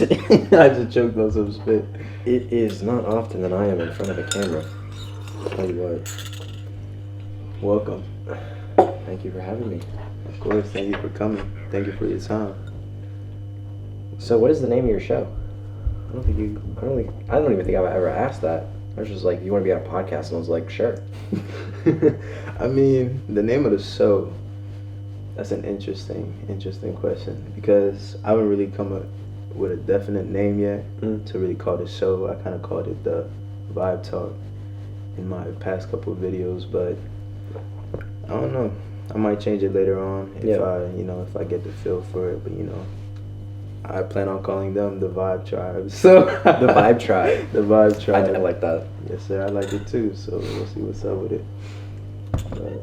I just choked on some spit. It is not often that I am in front of a camera. I'll tell you what. Welcome. Thank you for having me. Of course, thank you for coming. Thank you for your time. So, what is the name of your show? I don't even think I've ever asked that. I was just like, you want to be on a podcast? And I was like, sure. I mean, the name of the show, that's an interesting question, because I haven't really come up with a definite name yet to really call the show. I kind of called it the Vibe Talk in my past couple of videos, but I don't know. I might change it later on if I get the feel for it. But I plan on calling them the Vibetribe. So the Vibetribe. The Vibetribe. I like that. Yes, sir. I like it too. So we'll see what's up with it. But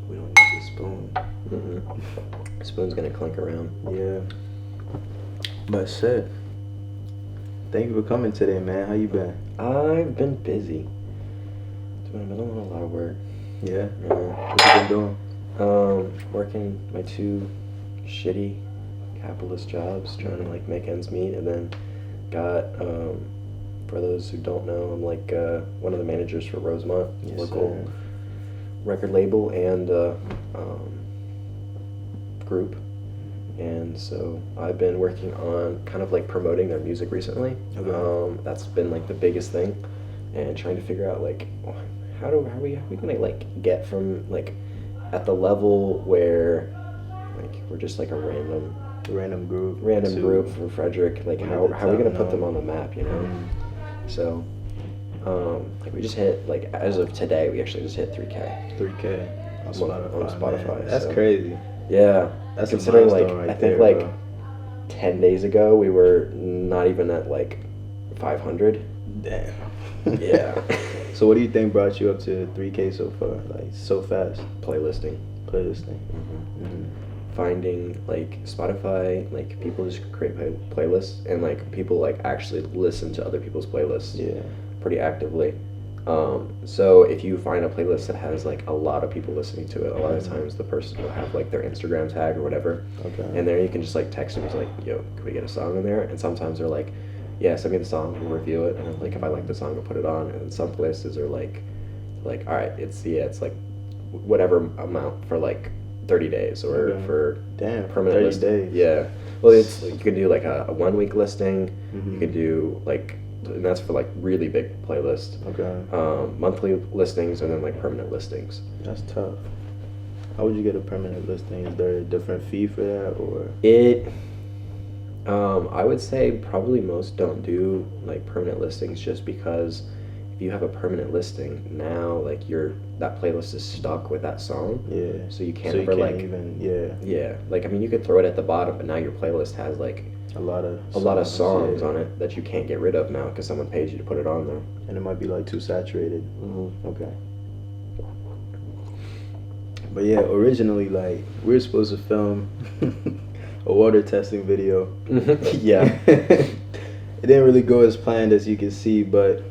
we don't need a spoon. Spoon's gonna clink around. Yeah. But shit. Thank you for coming today, man. How you been? I've been busy. I've been doing a lot of work. Yeah. What you been doing? Working my 2 shitty capitalist jobs, trying to like make ends meet, and then got for those who don't know, I'm like one of the managers for Rosemont, local record label and group, and so I've been working on kind of like promoting their music recently. Okay. That's been like the biggest thing, and trying to figure out like how are we gonna like get from like at the level where like we're just like a random group from Frederick, like how are we gonna put them on the map, So like we just hit, like as of today, we actually just hit 3K on Spotify. That's so. Crazy. Yeah, that's considering like right I think there, like bro. 10 days ago we were not even at like 500. Damn. Yeah. So what do you think brought you up to 3K so far, like so fast? Playlisting. Finding like Spotify, like people just create playlists, and like people like actually listen to other people's playlists pretty actively. So if you find a playlist that has like a lot of people listening to it, a lot of times the person will have like their Instagram tag or whatever. Okay. And there you can just like text them, just like, yo, can we get a song in there? And sometimes they're like, yeah, send me the song, we'll review it, and like if I like the song, I'll put it on. And some places are like all right, it's like whatever amount for like 30 days or for permanent 30 listing. days. Yeah. Well, it's you can do like a 1 week listing. You can do like, and that's for like really big playlists. Okay. Monthly listings and then like permanent listings. That's tough. How would you get a permanent listing? Is there a different fee for that, or I would say probably most don't do like permanent listings, just because if you have a permanent listing now, like that playlist is stuck with that song. Yeah. So you can't like like I mean you could throw it at the bottom, but now your playlist has like a lot of songs on it that you can't get rid of now because someone paid you to put it on there. And it might be like too saturated. Okay. But yeah, originally like we were supposed to film a water testing video. Yeah. It didn't really go as planned, as you can see, but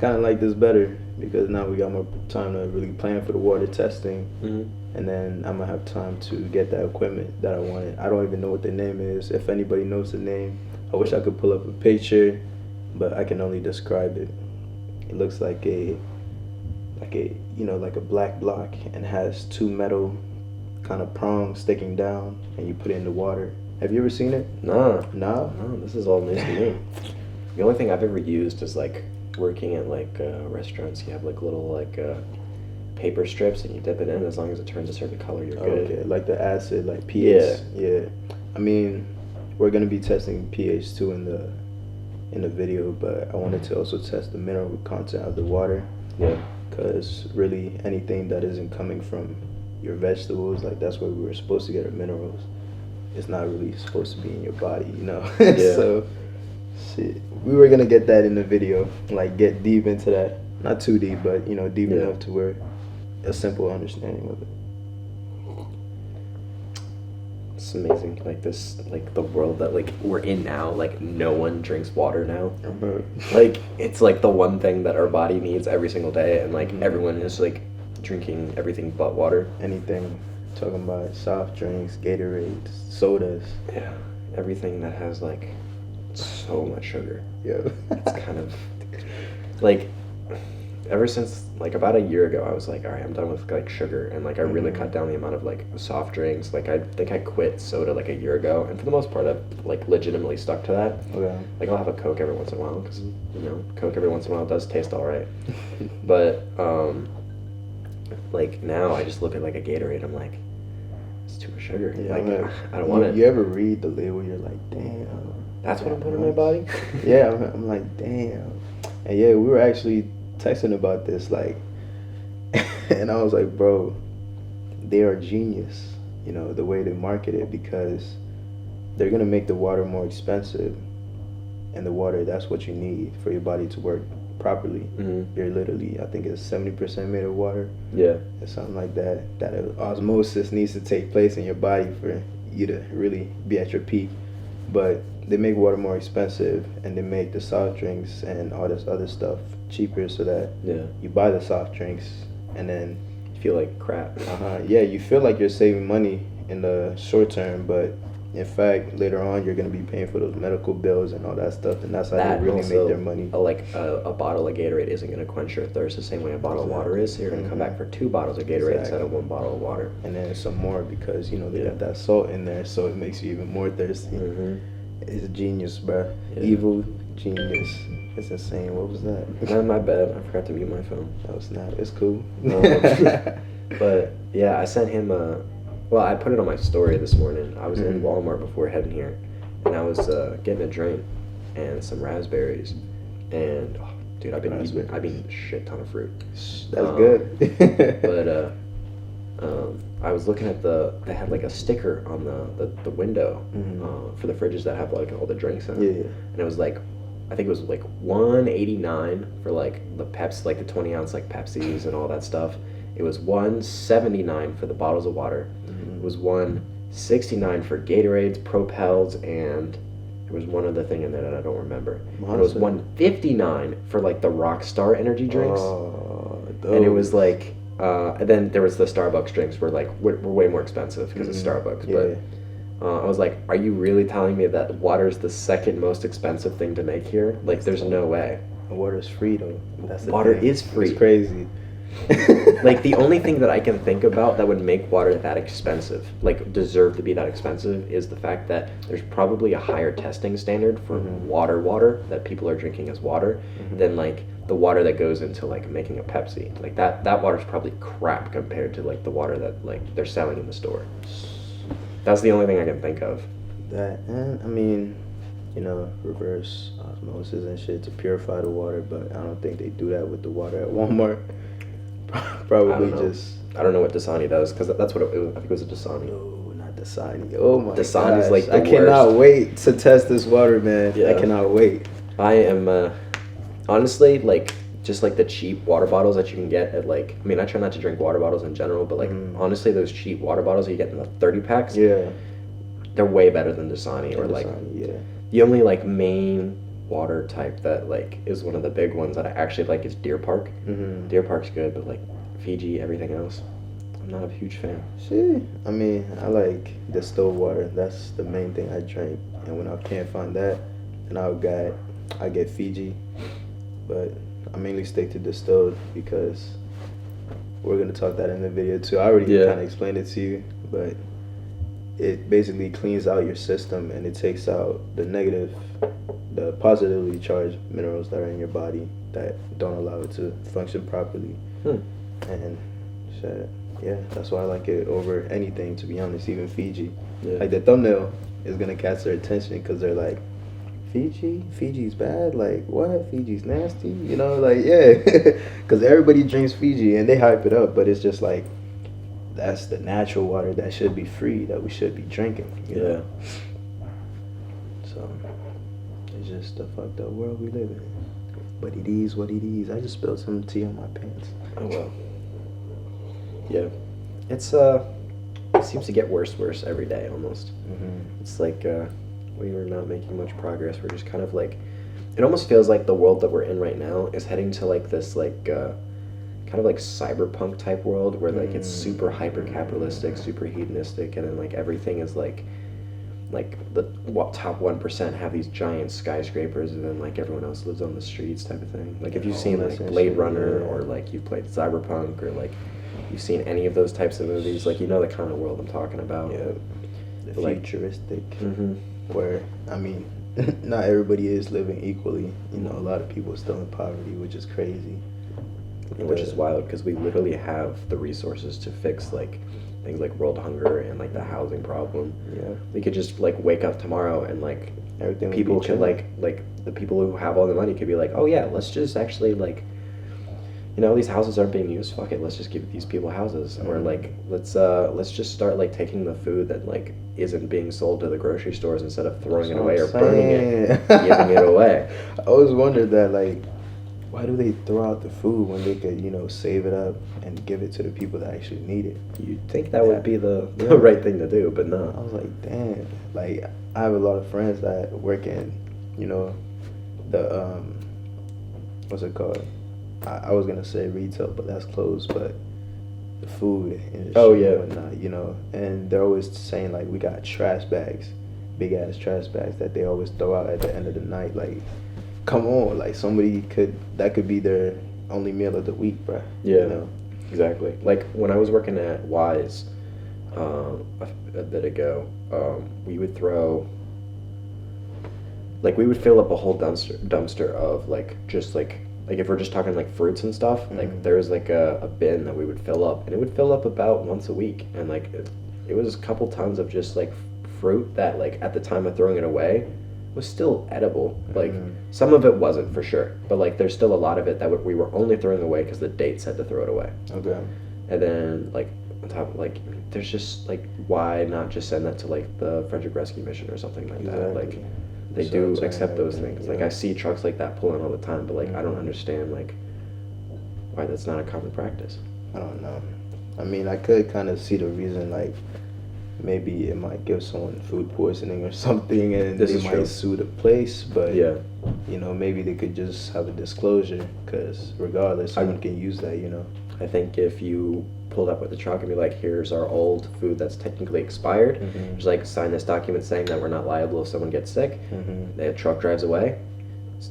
kind of like this better because now we got more time to really plan for the water testing. And then I'm gonna have time to get that equipment that I wanted. I don't even know what the name is. If anybody knows the name, I wish I could pull up a picture, but I can only describe it. It looks like a black block and has 2 metal kind of prongs sticking down, and you put it in the water. Have you ever seen it? No, this is all news to me. The only thing I've ever used is like working at like restaurants. You have like little like paper strips and you dip it in. As long as it turns a certain color, you're good. Okay, like the acid, like pH. Yeah. I mean, we're gonna be testing pH too in the video, but I wanted to also test the mineral content of the water. Yeah. Because really anything that isn't coming from your vegetables, like that's where we were supposed to get our minerals, it's not really supposed to be in your body, Yeah. So shit, we were gonna get that in the video, like get deep into that, not too deep, but deep enough to where a simple understanding of it. It's amazing, like this, like the world that like we're in now, like no one drinks water now. Like it's like the one thing that our body needs every single day, and like everyone is like drinking everything but water. Anything, talking about soft drinks, Gatorade, sodas. Yeah, everything that has like so much sugar. Yeah. It's kind of like ever since like about a year ago, I was like, all right, I'm done with like sugar, and like I really cut down the amount of like soft drinks. Like I think I quit soda like a year ago, and for the most part, I've like legitimately stuck to that. Okay. Like I'll have a Coke every once in a while because Coke every once in a while does taste all right. But like now I just look at like a Gatorade, I'm like, it's too much sugar. Yeah, like like, I don't want it. You ever read the label? You're like, damn. That's what I'm putting in my body. Yeah, I'm like, damn. And yeah, we were actually texting about this, like, and I was like, bro, they are genius, the way they market it, because they're gonna make the water more expensive, and the water, that's what you need for your body to work properly. You're literally, I think it's 70% made of water. Yeah. Or something like that. That osmosis needs to take place in your body for you to really be at your peak. But they make water more expensive, and they make the soft drinks and all this other stuff cheaper, so that you buy the soft drinks and then you feel like crap. Yeah, you feel like you're saving money in the short term, but in fact later on you're going to be paying for those medical bills and all that stuff, and that's how they really make their money. A bottle of Gatorade isn't going to quench your thirst the same way a bottle of water is. So you're going to come back for 2 bottles of Gatorade instead of 1 bottle of water, and then some more because they got that salt in there, so it makes you even more thirsty. It's genius, bro. Yeah. Evil genius. It's insane. What was that? My bad. I forgot to mute my phone. Oh, snap. It's cool. But yeah, I sent him well, I put it on my story this morning. I was in Walmart before heading here, and I was getting a drink and some raspberries, and dude, I've been eating a shit ton of fruit. That's good. But I was looking at they had like a sticker on the window for the fridges that have like all the drinks in it. Yeah. And it was like, I think it was like $1.89 for like the Pepsi, like the 20-ounce like Pepsis and all that stuff. It was $1.79 for the bottles of water. It was $1.69 for Gatorades, Propels, and there was one other thing in there that I don't remember. And it was $1.59 for like the Rockstar energy drinks. And it was like, and then there was the Starbucks drinks were like were way more expensive because it's Starbucks. But I was like, are you really telling me that water is the second most expensive thing to make here? Like, there's no way. Water's free though. That's the water thing. Is free. It's crazy. Like, the only thing that I can think about that would make water that expensive, like deserve to be that expensive, is the fact that there's probably a higher testing standard for water that people are drinking as water than like the water that goes into like making a Pepsi. Like that water's probably crap compared to like the water that like they're selling in the store. That's the only thing I can think of. That, and I mean, reverse osmosis and shit to purify the water, but I don't think they do that with the water at Walmart. Probably I don't know what Dasani does, because that's what it was. I think it was a Dasani. No, not Dasani. Oh my god. Dasani's like the I cannot wait to test this water, man. Yeah. I cannot wait. I am honestly like just like the cheap water bottles that you can get at like, I mean, I try not to drink water bottles in general, but like honestly, those cheap water bottles that you get in the 30 packs, they're way better than Dasani or like the only like main water type that like is one of the big ones that I actually like is Deer Park. Deer Park's good, but like Fiji, everything else, I'm not a huge fan. Shit, I mean, I like distilled water. That's the main thing I drink, and when I can't find that, then I get Fiji, but I mainly stick to distilled because we're gonna talk that in the video too. I already kind of explained it to you, but it basically cleans out your system and it takes out the positively charged minerals that are in your body that don't allow it to function properly. And shit, yeah, that's why I like it over anything, to be honest, even Fiji. Like the thumbnail is gonna catch their attention because they're like, Fiji's bad, like what? Fiji's nasty, like because everybody drinks Fiji and they hype it up, but it's just like, that's the natural water that should be free, that we should be drinking, you know? So it's just the fucked up world we live in, but it is what it is. I just spilled some tea on my pants. Oh well. Yeah, it's it seems to get worse every day almost. It's like we are not making much progress. We're just kind of like, it almost feels like the world that we're in right now is heading to like this like kind of like cyberpunk type world where like it's super hyper capitalistic, super hedonistic, and then like everything is like like the top 1% have these giant skyscrapers, and then like everyone else lives on the streets type of thing. Like if you've seen like Blade Runner, or like you've played Cyberpunk, or like you've seen any of those types of movies, like you know the kind of world I'm talking about. Yeah, the like, futuristic, where I mean, not everybody is living equally. You know, a lot of people are still in poverty, which is crazy. Which is wild, because we literally have the resources to fix like things like world hunger and like the housing problem. Yeah, we could just like wake up tomorrow and like everything. People could like the people who have all the money could be like, oh yeah, let's just actually like, you know, these houses aren't being used. Fuck it, let's just give these people houses. Or like let's just start like taking the food that like isn't being sold to the grocery stores, instead of throwing it away or burning it, giving it away. I always wondered that, like, why do they throw out the food when they could, you know, save it up and give it to the people that actually need it? You'd think that would be the right thing to do, but no. I was like, damn. Like, I have a lot of friends that work in, you know, the, what's it called? I was going to say retail, but that's closed, but the food industry and whatnot, you know. And they're always saying, like, we got trash bags, big-ass trash bags that they always throw out at the end of the night, like, come on, like that could be their only meal of the week, bro. Yeah, you know? Exactly. Like when I was working at Wise a bit ago, we would fill up a whole dumpster of like just like if we're just talking like fruits and stuff, like there was like a bin that we would fill up, and it would fill up about once a week, and like it was a couple tons of just like fruit that like at the time of throwing it away was still edible. Like some of it wasn't for sure, but like there's still a lot of it that we were only throwing away because the date said to throw it away. Okay. And then like on top of like there's just like, why not just send that to like the Frederick Rescue Mission or something like that? Like they do accept those things. Like I see trucks like that pulling all the time, but like I don't understand like why that's not a common practice. I don't know. I mean, I could kind of see the reason, like maybe it might give someone food poisoning or something, and they might sue the place. But you know, maybe they could just have a disclosure, because regardless, someone can use that. You know, I think if you pulled up with the truck and be like, "Here's our old food that's technically expired," just like sign this document saying that we're not liable if someone gets sick. The truck drives away.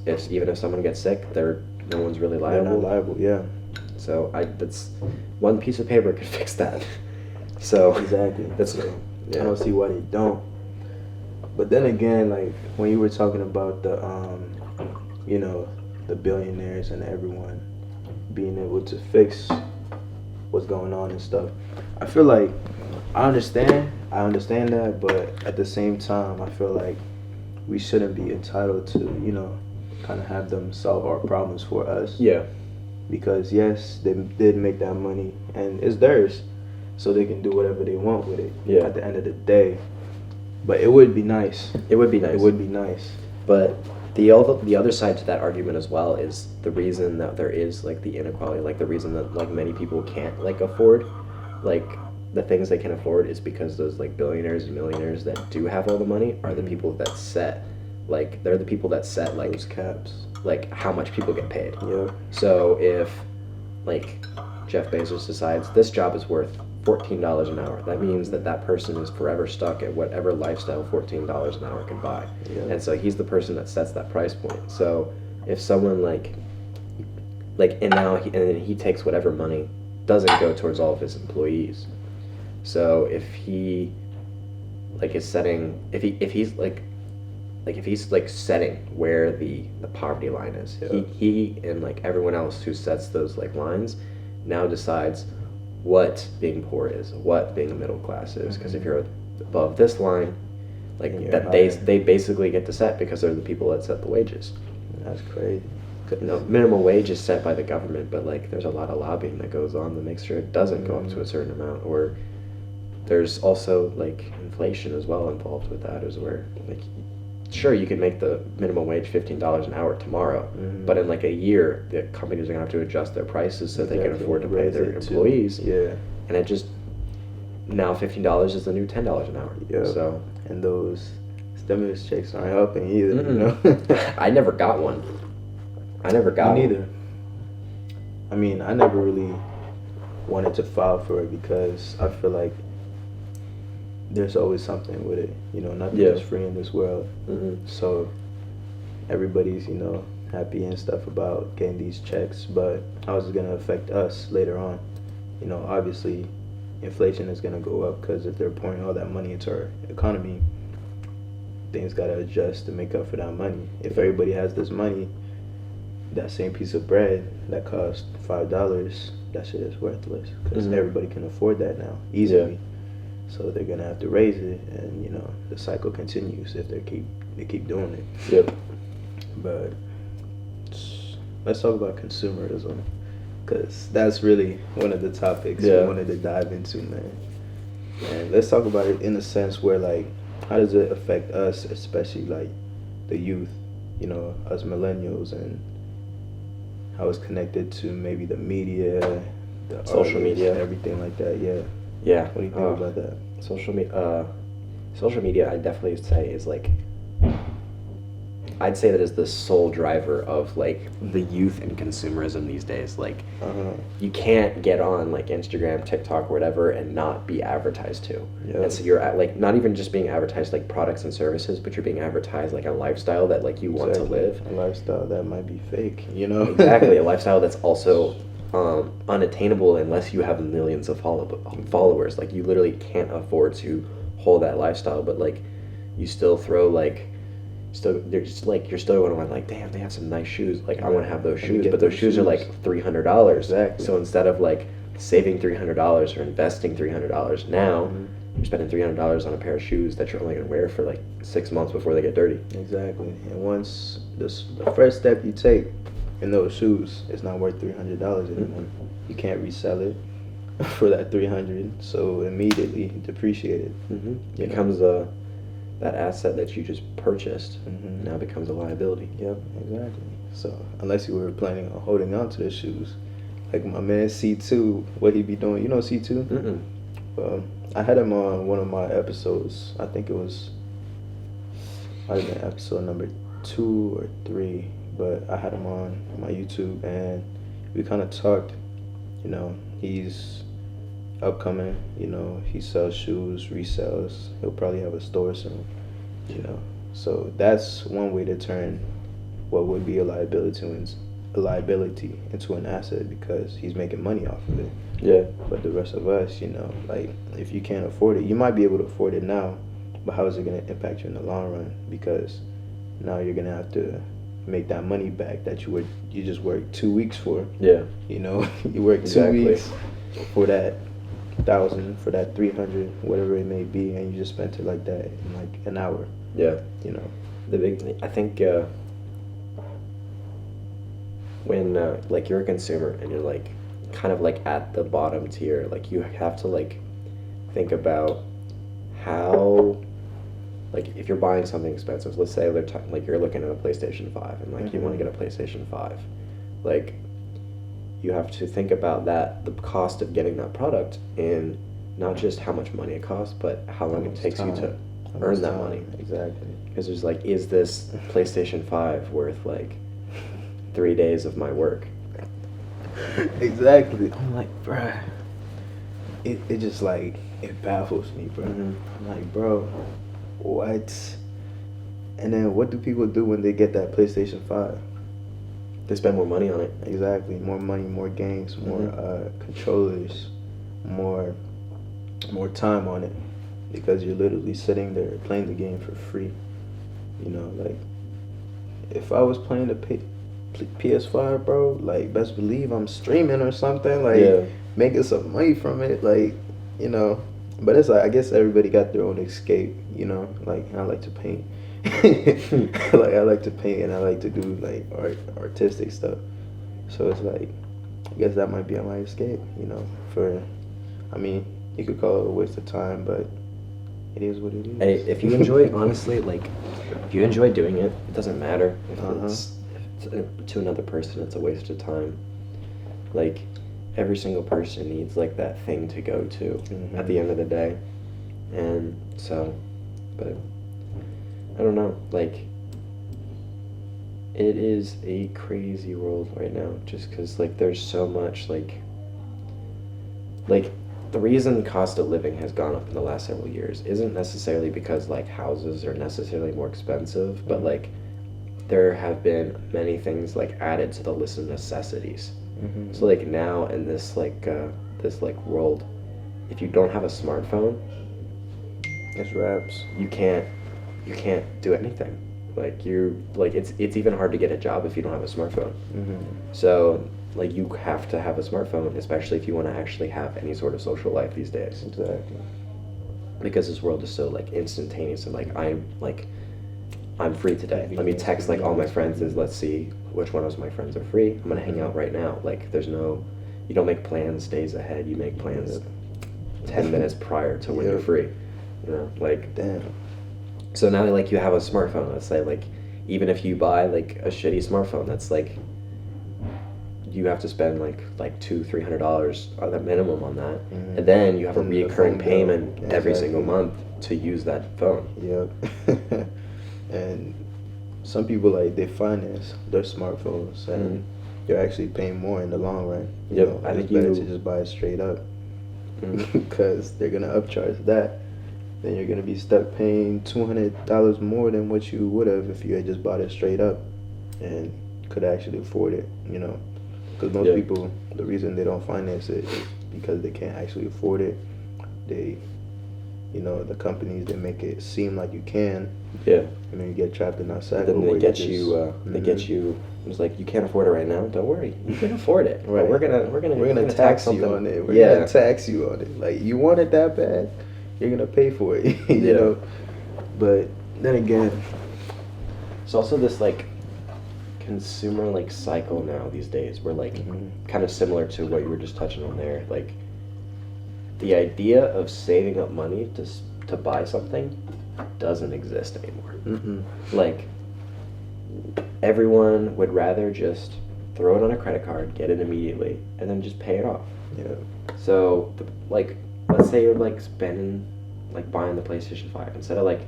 Even if someone gets sick, no one's really liable. They're not liable, yeah. So that's one piece of paper could fix that. So exactly. I don't see why they don't. But then again, like when you were talking about the you know, the billionaires and everyone being able to fix what's going on and stuff, I feel like I understand that, but at the same time I feel like we shouldn't be entitled to, you know, kind of have them solve our problems for us. Yeah. Because yes, they did make that money and it's theirs, so they can do whatever they want with it. Yeah. At the end of the day, but it would be nice. It would be nice. It would be nice. But the other side to that argument as well is the reason that there is like the inequality, like the reason that like many people can't like afford like the things they can afford is because those like billionaires and millionaires that do have all the money are the people that set like they're the people that set like those caps, like how much people get paid. Yeah. So if like Jeff Bezos decides this job is worth $14 an hour, that means that person is forever stuck at whatever lifestyle $14 an hour can buy. Yeah. And so he's the person that sets that price point. So if someone and he takes whatever money doesn't go towards all of his employees. So if he like is setting if he's setting where the poverty line is, he and like everyone else who sets those like lines now decides what being poor is, what being a middle class is. Because if you're above this line, like that they basically get to set because they're the people that set the wages. That's crazy. No, minimum wage is set by the government, but like there's a lot of lobbying that goes on to make sure it doesn't go up to a certain amount. Or there's also like inflation as well involved with that, is where like sure you can make the minimum wage $15 an hour tomorrow, but in like a year the companies are gonna have to adjust their prices so they can afford to pay their employees. Yeah. And it just now $15 is the new $10 an hour. Yeah. So and those stimulus checks aren't helping either. You know. I never got one. Me neither. I mean, I never really wanted to file for it because I feel like there's always something with it. Nothing is free in this world. So everybody's, happy and stuff about getting these checks, but how is it going to affect us later on? Obviously, inflation is going to go up because if they're pouring all that money into our economy, things got to adjust to make up for that money. If everybody has this money, that same piece of bread that cost $5, that shit is worthless because everybody can afford that now easily. So they're gonna have to raise it, and the cycle continues if they keep doing it. Yep. But let's talk about consumerism, because that's really one of the topics we wanted to dive into, man. And let's talk about it in a sense where, like, how does it affect us, especially like the youth, us millennials, and how it's connected to maybe the media, the social media, everything like that. Yeah. What do you think about that? Social media, I definitely say is like, I'd say that is the sole driver of like the youth and consumerism these days. Like, you can't get on like Instagram, TikTok, whatever, and not be advertised to. Yeah. And so you're at, like, not even just being advertised like products and services, but you're being advertised like a lifestyle that like you want to live. A lifestyle that might be fake, Exactly, a lifestyle that's also unattainable unless you have millions of followers. Like, you literally can't afford to hold that lifestyle, but like you still throw like. You're still going on like, damn, they have some nice shoes. Like, I want to have those shoes, but those shoes are like $300. Exactly. So instead of like saving $300 or investing $300 now, you're spending $300 on a pair of shoes that you're only going to wear for like 6 months before they get dirty. Exactly. And once the first step you take in those shoes, it's not worth $300 anymore. You can't resell it for that $300, so immediately depreciated. It becomes that asset that you just purchased now becomes a liability. Yep, exactly. So unless you were planning on holding on to the shoes, like my man C2, what he be doing? C2? I had him on one of my episodes. I think it was episode number 2 or 3, but I had him on my YouTube, and we kind of talked. He's upcoming, he sells shoes, resells. He'll probably have a store soon, So that's one way to turn what would be a liability into an asset, because he's making money off of it. Yeah. But the rest of us, like, if you can't afford it, you might be able to afford it now, but how is it going to impact you in the long run? Because now you're going to have to make that money back that you just worked 2 weeks for. Yeah. You worked 2 weeks for that 1,000, for that 300, whatever it may be, and you just spent it like that in like an hour. Yeah. The big thing, I think, when like you're a consumer and you're like kind of like at the bottom tier, like you have to like think about how, like, if you're buying something expensive, let's say like you're looking at a PlayStation 5 and like you want to get a PlayStation 5, like, you have to think about the cost of getting that product, and not just how much money it costs, but how long it takes you to earn that money. Exactly. Because there's like, is this PlayStation 5 worth like 3 days of my work? Exactly. I'm like, bruh, it just like, it baffles me, bro. I'm like, bro, what? And then what do people do when they get that PlayStation 5? They spend more money on it. Exactly. More money, more games, more controllers, more time on it, because you're literally sitting there playing the game for free. Like, if I was playing the PS5, bro, like, best believe I'm streaming or something, like, making some money from it, like, But it's like, I guess everybody got their own escape, Like, I like to paint. Like, I like to paint, and I like to do like artistic stuff. So it's like, I guess that might be my escape, you could call it a waste of time, but it is what it is. Hey, if you enjoy, honestly, like, if you enjoy doing it, it doesn't matter if it's to another person, it's a waste of time. Like, every single person needs like that thing to go to at the end of the day, and so, but I don't know, like, it is a crazy world right now, just because, like, there's so much, like the reason cost of living has gone up in the last several years isn't necessarily because like houses are necessarily more expensive, but like there have been many things like added to the list of necessities. So like now in this like world, if you don't have a smartphone, it's raps. You can't do anything. Like it's even hard to get a job if you don't have a smartphone. So like you have to have a smartphone, especially if you want to actually have any sort of social life these days. Exactly. Because this world is so like instantaneous and like I'm free today. Let me text like all my friends is let's see which one of my friends are free. I'm gonna hang out right now. Like you don't make plans days ahead. You make plans 10 minutes prior to when you're free. You know, like damn. So now like you have a smartphone. Let's say like even if you buy like a shitty smartphone, that's like you have to spend like $200-$300 at the minimum on that, and then you have a recurring payment every single month to use that phone. Yep. And some people like they finance their smartphones, and they're actually paying more in the long run. You know, I think it's better to just buy it straight up, because they're gonna upcharge that. Then you're gonna be stuck paying $200 more than what you would have if you had just bought it straight up and could actually afford it. You know, because most people, the reason they don't finance it is because they can't actually afford it. They, you know, the companies, they make it seem like you can. Yeah. And then you get trapped in that cycle. Then they get you. It's like, you can't afford it right now. Don't worry, you can afford it. Right. We're gonna tax you on it. We're gonna tax you on it. Like, you want it that bad, you're gonna pay for it. you know. But then again, it's also this like consumer like cycle now these days. Where like kind of similar to what you were just touching on there. Like the idea of saving up money to buy something doesn't exist anymore. Like everyone would rather just throw it on a credit card, get it immediately, and then just pay it off. Yeah. So like let's say you're like spending like buying the PlayStation 5 instead of like,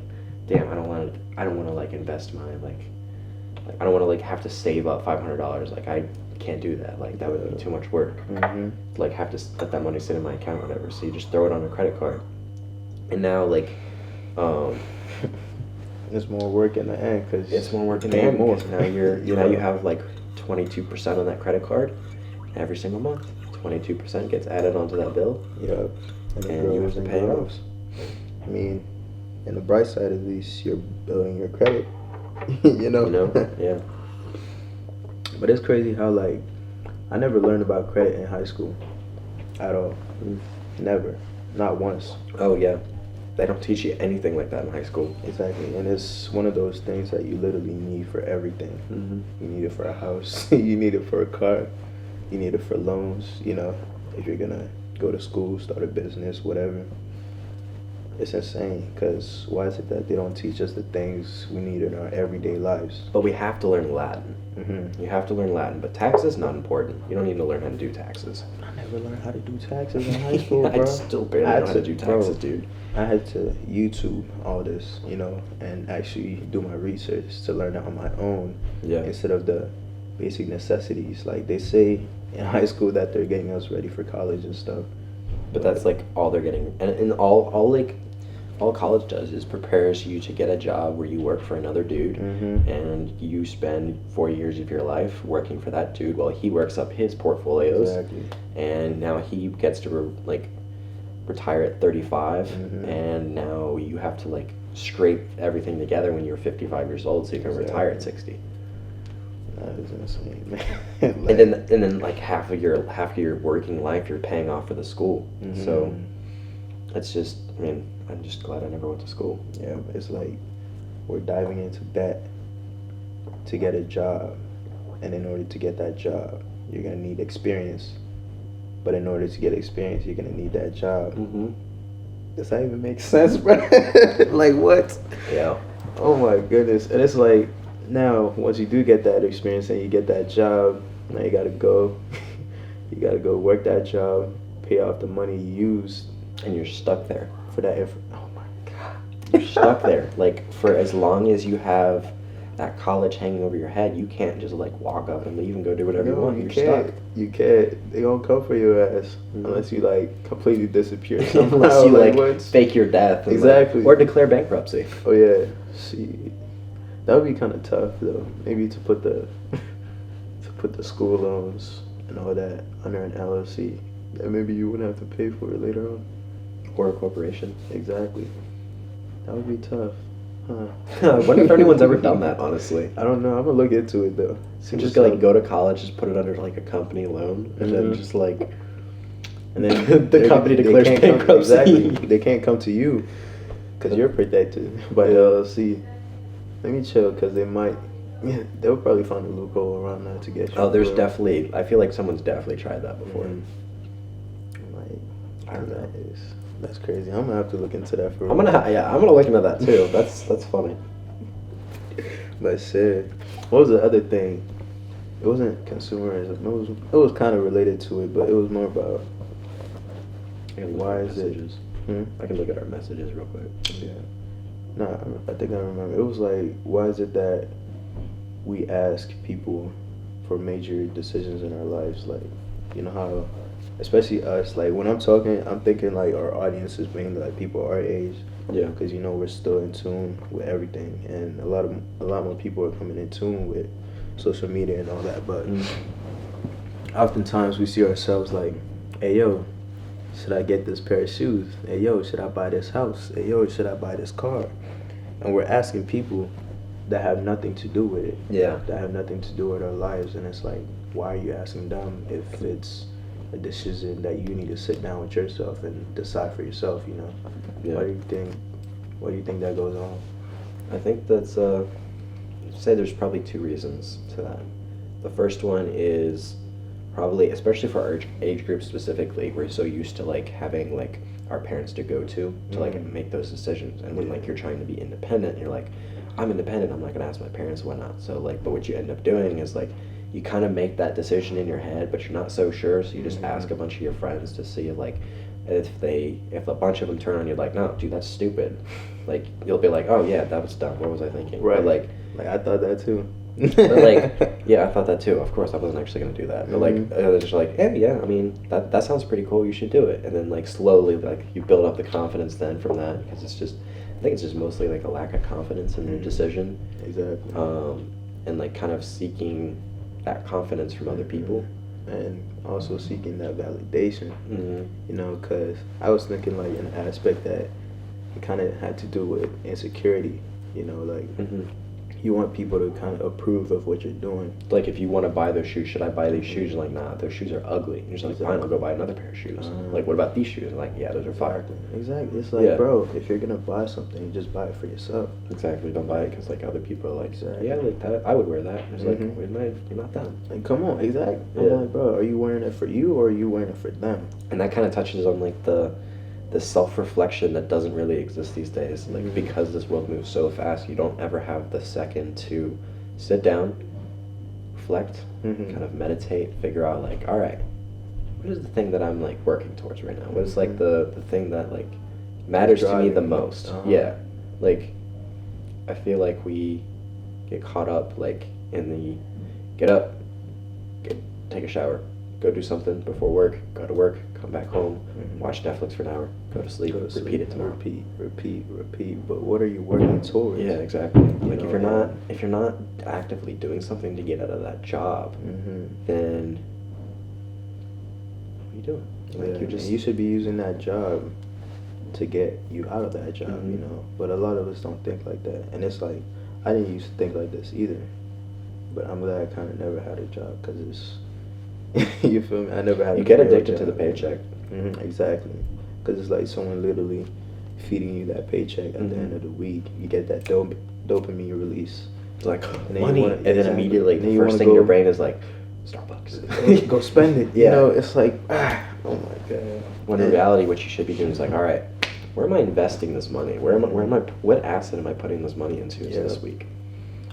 damn, I don't want to like invest my like I don't want to like have to save up $500. Like I can't do that. Like that would be too much work. Like have to let that money sit in my account or whatever. So you just throw it on a credit card. And now like it's more work in the end because it's more work in the end. Now you have like 22% on that credit card every single month. 22% gets added onto that bill. Yep. And you have to pay it off. I mean, in the bright side, at least you're building your credit. you know? Yeah. But it's crazy how, like, I never learned about credit in high school at all. Never. Not once. Oh, yeah. They don't teach you anything like that in high school. Exactly. And it's one of those things that you literally need for everything. You need it for a house. You need it for a car. You need it for loans. You know, if you're going to go to school, start a business, whatever. It's insane, because why is it that they don't teach us the things we need in our everyday lives? But we have to learn Latin. You have to learn Latin, but taxes not important. You don't need to learn how to do taxes. I never learned how to do taxes in high school, bro. I still barely know how to do taxes, dude. I had to YouTube all this, you know, and actually do my research to learn it on my own. Yeah. Instead of the basic necessities. Like they say in high school that they're getting us ready for college and stuff. But that's like all they're getting, and all college does is prepares you to get a job where you work for another dude, and you spend 4 years of your life working for that dude while he works up his portfolios. Exactly. And now he gets to retire at 35, and now you have to like scrape everything together when you're 55 years old so you can retire at 60. That is insane, man. and then like half of your working life you're paying off for the school. So it's just, I mean, I'm just glad I never went to school. Yeah, it's like we're diving into debt to get a job, and in order to get that job, you're gonna need experience. But in order to get experience, you're gonna need that job. Does that even make sense, bro? Like what? Yeah. Oh my goodness. And it's like, now once you do get that experience and you get that job, now you gotta go. You gotta go work that job, pay off the money you used, and you're stuck there for that. Oh my god. You're stuck there, like for as long as you have that college hanging over your head, you can't just like walk up and leave and go do whatever you want. You're can't. stuck. You can't. They gonna come for your ass unless you like completely disappear. Unless you like fake your death. And, exactly. Or declare bankruptcy. Oh yeah. See, that would be kind of tough though. Maybe to put the school loans and all that under an LLC. That maybe you wouldn't have to pay for it later on. Or a corporation. Exactly. That would be tough. Huh. I wonder if anyone's ever done that, honestly. I don't know. I'm gonna look into it though. So just like go to college, just put it under like a company loan, and then just like, and then the company declares bankruptcy. Exactly. They can't come to you because you're protected by the LLC. Let me chill because they might. Yeah, they'll probably find a loophole around that to get you. Oh, there's definitely. I feel like someone's definitely tried that before. I don't know. That's crazy. I'm gonna have to look into that for. I'm gonna look into that too. That's funny. But shit, what was the other thing? It wasn't consumerism. It was kind of related to it, but it was more about why is it? I can look at our messages real quick. Yeah. No, I think I remember. It was like, why is it that we ask people for major decisions in our lives? Like, you know how, especially us, like when I'm talking, I'm thinking like our audience is mainly like people our age. Yeah. Because you know we're still in tune with everything, and a lot more people are coming in tune with social media and all that. But oftentimes we see ourselves like, hey yo, should I get this pair of shoes? Hey yo, should I buy this house? Hey yo, should I buy this car? And we're asking people that have nothing to do with it. Yeah. That have nothing to do with our lives, and it's like, why are you asking them if it's a decision that you need to sit down with yourself and decide for yourself? You know. Yeah. Why do you think that goes on? I think that's say there's probably two reasons to that. The first one is probably, especially for our age group specifically, we're so used to like having like our parents to go to like make those decisions, and when like you're trying to be independent, you're like, I'm independent, I'm not gonna ask my parents, why not? So like, but what you end up doing is like you kind of make that decision in your head, but you're not so sure, so you just ask a bunch of your friends to see like if a bunch of them turn on you like, no dude, that's stupid, like you'll be like, oh yeah, that was dumb, what was I thinking? Right. But like I thought that too. But like, yeah, I thought that too. Of course, I wasn't actually gonna do that. But like, they're just like, hey, yeah, I mean, that sounds pretty cool. You should do it. And then like slowly, like you build up the confidence then from that, because it's just, I think it's just mostly like a lack of confidence in your decision. Exactly. And like kind of seeking that confidence from other people, and also seeking that validation. You know, because I was thinking like in an aspect that it kind of had to do with insecurity. You know, like. You want people to kind of approve of what you're doing. Like if you want to buy those shoes, should I buy these shoes? You're like, nah, those shoes are ugly. You're just like, fine, I'll go buy another pair of shoes. Like, what about these shoes? I'm like, yeah, those are fire. Exactly. It's like, bro, if you're gonna buy something, you just buy it for yourself. Exactly. Don't buy it because like other people are like, yeah, like that. I would wear that. It's like, you're not them. Like, come on, exactly. Yeah. I'm like, bro, are you wearing it for you or are you wearing it for them? And that kind of touches on like the self-reflection that doesn't really exist these days. Like because this world moves so fast, you don't ever have the second to sit down, reflect, kind of meditate, figure out like, all right, what is the thing that I'm like working towards right now? What is like the thing that like matters to me the most? Yeah, like I feel like we get caught up like in the get up, take a shower, go do something before work, go to work, come back home, watch Netflix for an hour, go to sleep, repeat it tomorrow. Repeat. But what are you working towards? Yeah, exactly. Like if you're not actively doing something to get out of that job, then what are you doing? Like you should be using that job to get you out of that job, you know. But a lot of us don't think like that, and it's like I didn't used to think like this either. But I'm glad I kind of never had a job because it's. You feel me? I never had. You get addicted to the paycheck. Exactly, because it's like someone literally feeding you that paycheck at the end of the week. You get that dopamine release. It's like money, and then immediately the first thing in your brain is like Starbucks. Go spend it. You know, it's like oh my god. When in reality, what you should be doing is like, all right, where am I investing this money? What asset am I putting this money into this week?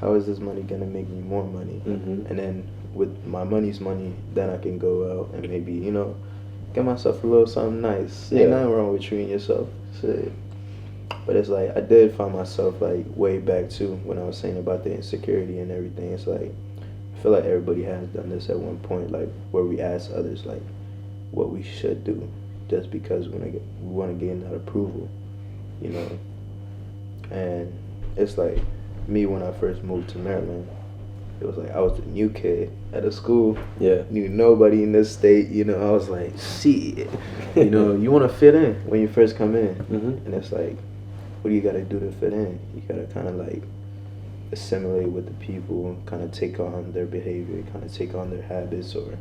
How is this money gonna make me more money? And then with my money's money, then I can go out and maybe, you know, get myself a little something nice. Ain't nothing wrong with treating yourself. Shit. But it's like I did find myself like way back too when I was saying about the insecurity and everything. It's like I feel like everybody has done this at one point, like where we ask others like what we should do, just because we want to gain that approval, you know. And it's like me when I first moved to Maryland. It was like I was the new kid at a school. Yeah. Knew nobody in this state. You know, I was like, shit. You know, you want to fit in when you first come in, and it's like, what do you got to do to fit in? You got to kind of like assimilate with the people, kind of take on their behavior, kind of take on their habits, or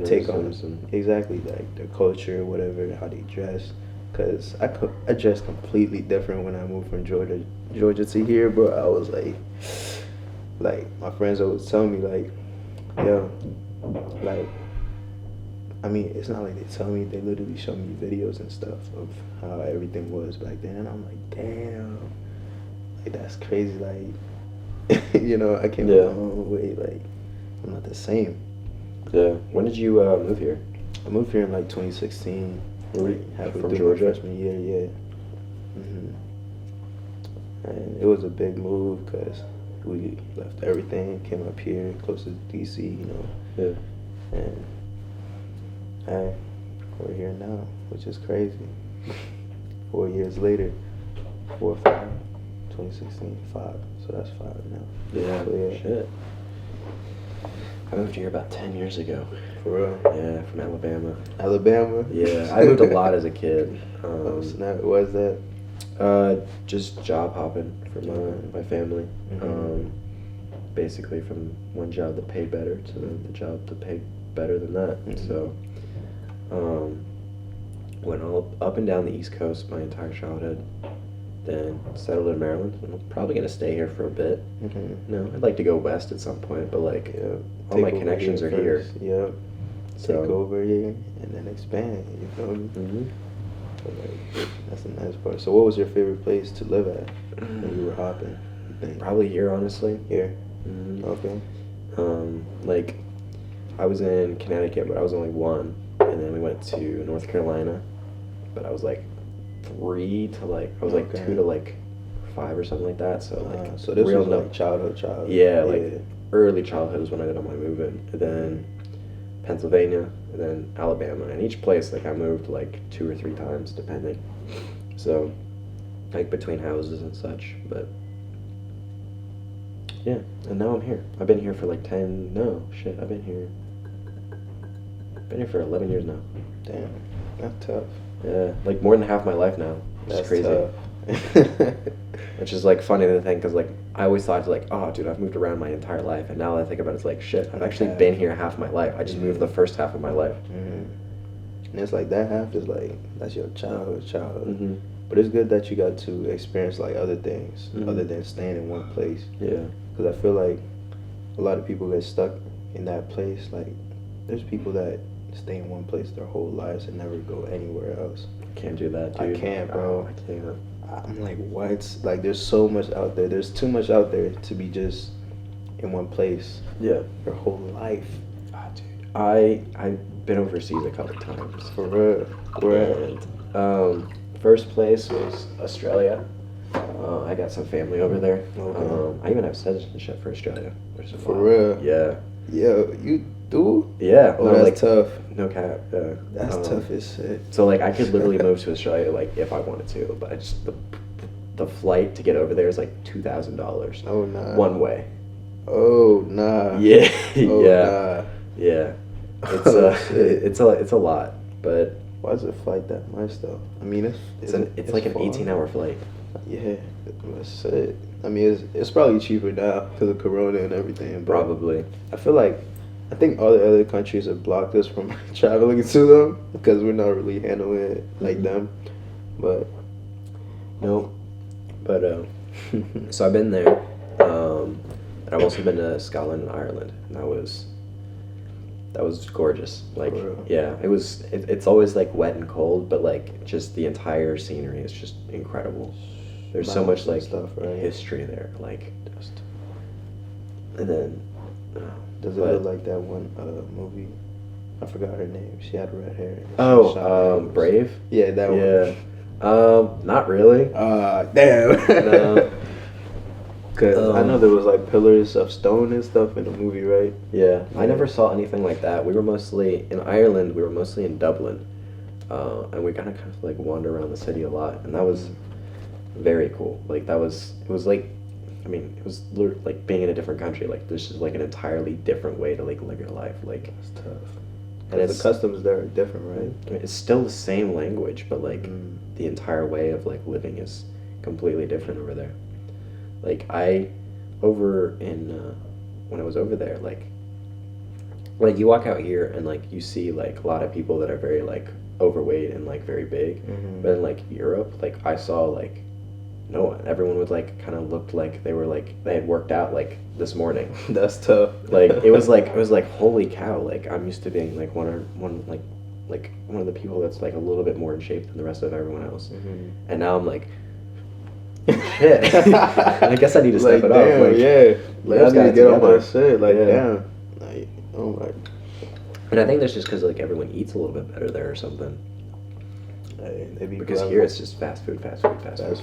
take on exactly like their culture, whatever, how they dress. Cause I dressed completely different when I moved from Georgia to here, bro. I was like my friends always tell me like, yo, like, I mean, it's not like they tell me, they literally show me videos and stuff of how everything was back then, and I'm like, damn, like that's crazy, like, you know, I came a long way, like, I'm not the same. Yeah. When did you move here? I moved here in like 2016. Halfway from Georgia? Freshman year, yeah. And it was a big move because we left everything, came up here, close to DC, you know. Yeah. And hey, we're here now, which is crazy. 4 years later, 4 or 5, 2016, 5. So that's 5 now. Yeah. So, yeah. Shit. I moved here about 10 years ago. For real? Yeah, from Alabama. Alabama? Yeah, I moved a lot as a kid. Snap. What is that? Just job hopping for my family. Basically from one job that paid better to the job that paid better than that. So, went all up and down the East Coast my entire childhood. Then settled in Maryland. I'm probably gonna stay here for a bit. No, I'd like to go west at some point, but like all my connections are here. Yep. So, take over here and then expand. You feel me? But like, that's the nice part. So, what was your favorite place to live at when you were hopping? You think? Probably here, honestly. Here. Okay. Like, I was in Connecticut, but I was only 1, and then we went to North Carolina, but I was like 3 to like 2 to like 5 or something like that. So like, so this was like childhood. Yeah, like early childhood was when I did all my moving, and then Pennsylvania, and then Alabama, and each place like I moved like 2 or 3 times depending. So like between houses and such, but yeah, and now I'm here. I've been here for like I've been here for 11 years now. Damn, that's tough. Yeah, like more than half my life now. That's crazy. Tough. Which is like funny to think, because like I always thought like, oh dude, I've moved around my entire life, and now that I think about it, it's like shit, I've actually been here half my life. I just moved the first half of my life. And it's like that half is like, that's your childhood. But it's good that you got to experience like other things other than staying in one place. Yeah. Because I feel like a lot of people get stuck in that place. Like, there's people that stay in one place their whole lives and never go anywhere else. Can't do that, dude. I can't, bro. I can't. I'm like, what? Like, there's so much out there. There's too much out there to be just in one place. Yeah. Your whole life. Dude. I've been overseas a couple times. For real. Where? First place was Australia. I got some family over there. Okay. I even have citizenship for Australia. Which is For wild. real? Yeah. Yo, you do? Yeah. Oh, that's like, tough. No cap. That's tough as shit. So like I could literally move to Australia like if I wanted to, but I just the flight to get over there is like $2,000. Oh nah. One way. Oh nah. Yeah. Oh, yeah. Nah. Yeah. It's it's a lot, but why is it flight that much though? I mean, it's like an far. 18-hour flight. Yeah, that's it. I mean, it's probably cheaper now because of Corona and everything. But Probably. I think all the other countries have blocked us from traveling to them because we're not really handling it like them. But no. But so I've been there. And I've also been to Scotland and Ireland, and that was gorgeous. Like, yeah, it's always like wet and cold, but like just the entire scenery is just incredible. There's so much like stuff, right? history there, like just. And then, does it look like that one movie? I forgot her name. She had red hair. Oh, Brave. Yeah, that one. Not really. Damn. No. Cause I know there was like pillars of stone and stuff in the movie, right? Yeah, I never saw anything like that. We were mostly in Ireland. We were mostly in Dublin, and we kind of like wander around the city a lot, and that was very cool. Like it was like, I mean, it was like being in a different country. Like this is like an entirely different way to like live your life. Like It's tough. and the customs there are different, right? I mean, it's still the same language, but like the entire way of like living is completely different over there. Like over in when I was over there, like you walk out here and like you see like a lot of people that are very like overweight and like very big, but in like Europe, like I saw like no one. Everyone would like kind of looked like they were like they had worked out like this morning. That's tough. Like it was like holy cow. Like I'm used to being like one of the people that's like a little bit more in shape than the rest of everyone else, and now I'm like. Shit. I guess I need to step it up. Like, yeah. Like, I need to get on my shit. Like, yeah. damn. Like, oh my. And I think that's just because like everyone eats a little bit better there or something. Because here it's just fast food. Fast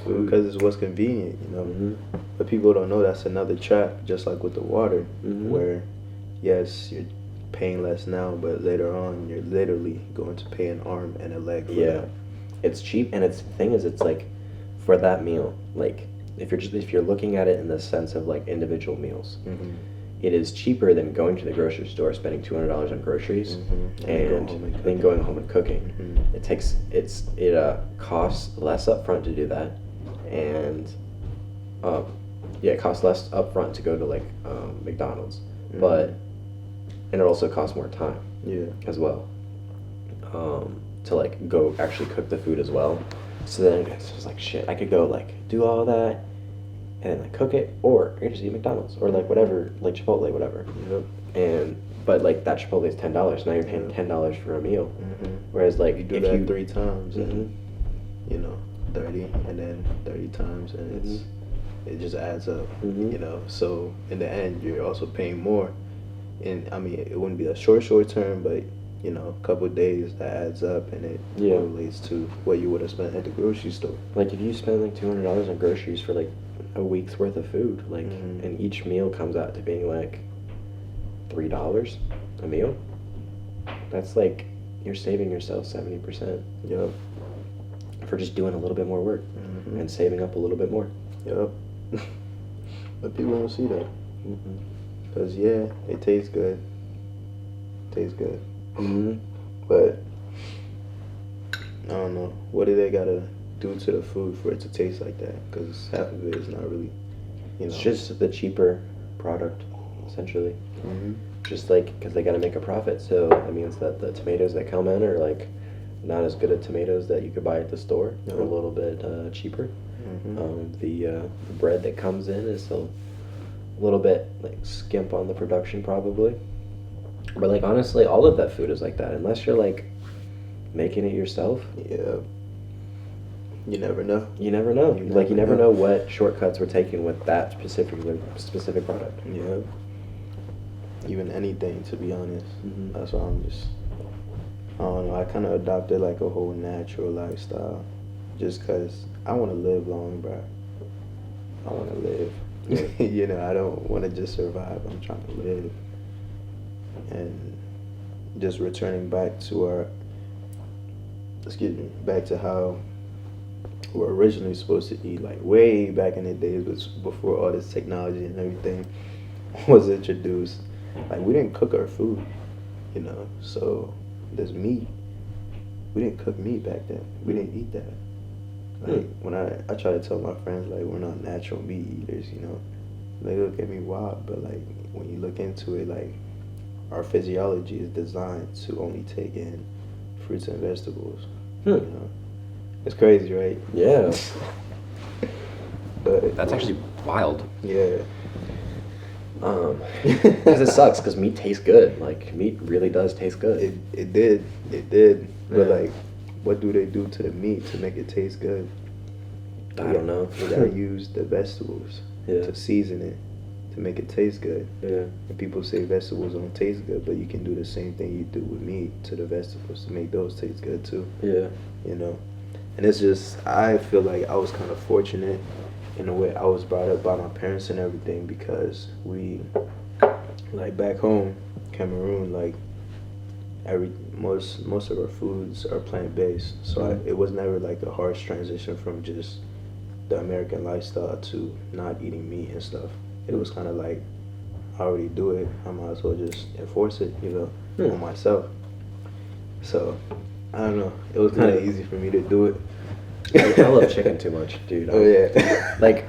food. Because it's what's convenient, you know. But people don't know that's another trap, just like with the water, where, yes, you're paying less now, but later on you're literally going to pay an arm and a leg for that. It's cheap, and the thing is, it's like. For that meal, like if you're looking at it in the sense of like individual meals, it is cheaper than going to the grocery store, spending $200 on groceries, and then going home and cooking. It costs less up front to do that, and it costs less up front to go to like McDonald's, but and it also costs more time as well to like go actually cook the food as well. So then it's just like shit. I could go like do all that, and then like cook it, or I could just eat McDonald's or like whatever, like Chipotle, whatever. But like that Chipotle is $10. Now you're paying $10 for a meal, whereas like you do that 3 times, and you know 30, and then 30 times, and it just adds up. You know, so in the end you're also paying more, and I mean it wouldn't be a short term, but. You know, a couple of days that adds up, and it relates to what you would have spent at the grocery store. Like if you spend like $200 on groceries for like a week's worth of food, like, and each meal comes out to being like $3 a meal. That's like you're saving yourself 70%. Yep. For just doing a little bit more work and saving up a little bit more. Yep. But people don't see that. Cause it tastes good. But I don't know. What do they gotta do to the food for it to taste like that? Because half of it is not really, you know. It's just the cheaper product, essentially. Just like because they gotta make a profit, so that means that the tomatoes that come in are like not as good as tomatoes that you could buy at the store. They're a little bit cheaper. The bread that comes in is a little bit like skimp on the production probably. But like honestly, all of that food is like that. Unless you're like making it yourself. Yeah. You never know. You never know. You never know what shortcuts we're taking with that specific product. Yeah. Even anything, to be honest. That's why I'm just. I don't know. I kind of adopted like a whole natural lifestyle, just cause I want to live long, bro. I want to live. You know, I don't want to just survive. I'm trying to live. And just returning back to back to how we're originally supposed to eat, like way back in the days, before all this technology and everything was introduced. Like we didn't cook our food, you know. So there's meat. We didn't cook meat back then. We didn't eat that. Like when I try to tell my friends like we're not natural meat eaters, you know, they look at me wild. But like when you look into it, like our physiology is designed to only take in fruits and vegetables. You know, it's crazy, right? Yeah. But that's actually wild. Yeah. Because it sucks. Because meat tastes good. Like meat really does taste good. It did. But like, what do they do to the meat to make it taste good? I don't know. They gotta use the vegetables to season it, to make it taste good. Yeah. And people say vegetables don't taste good, but you can do the same thing you do with meat to the vegetables to make those taste good too. Yeah. You know, And it's just, I feel like I was kind of fortunate in the way I was brought up by my parents and everything, because we, like back home, Cameroon, like most of our foods are plant based, so it was never like a harsh transition from just the American lifestyle to not eating meat and stuff. It was kind of like, I already do it, I might as well just enforce it, on myself. So I don't know, it was kind of easy for me to do it. I love chicken too much, dude. Oh yeah. Like,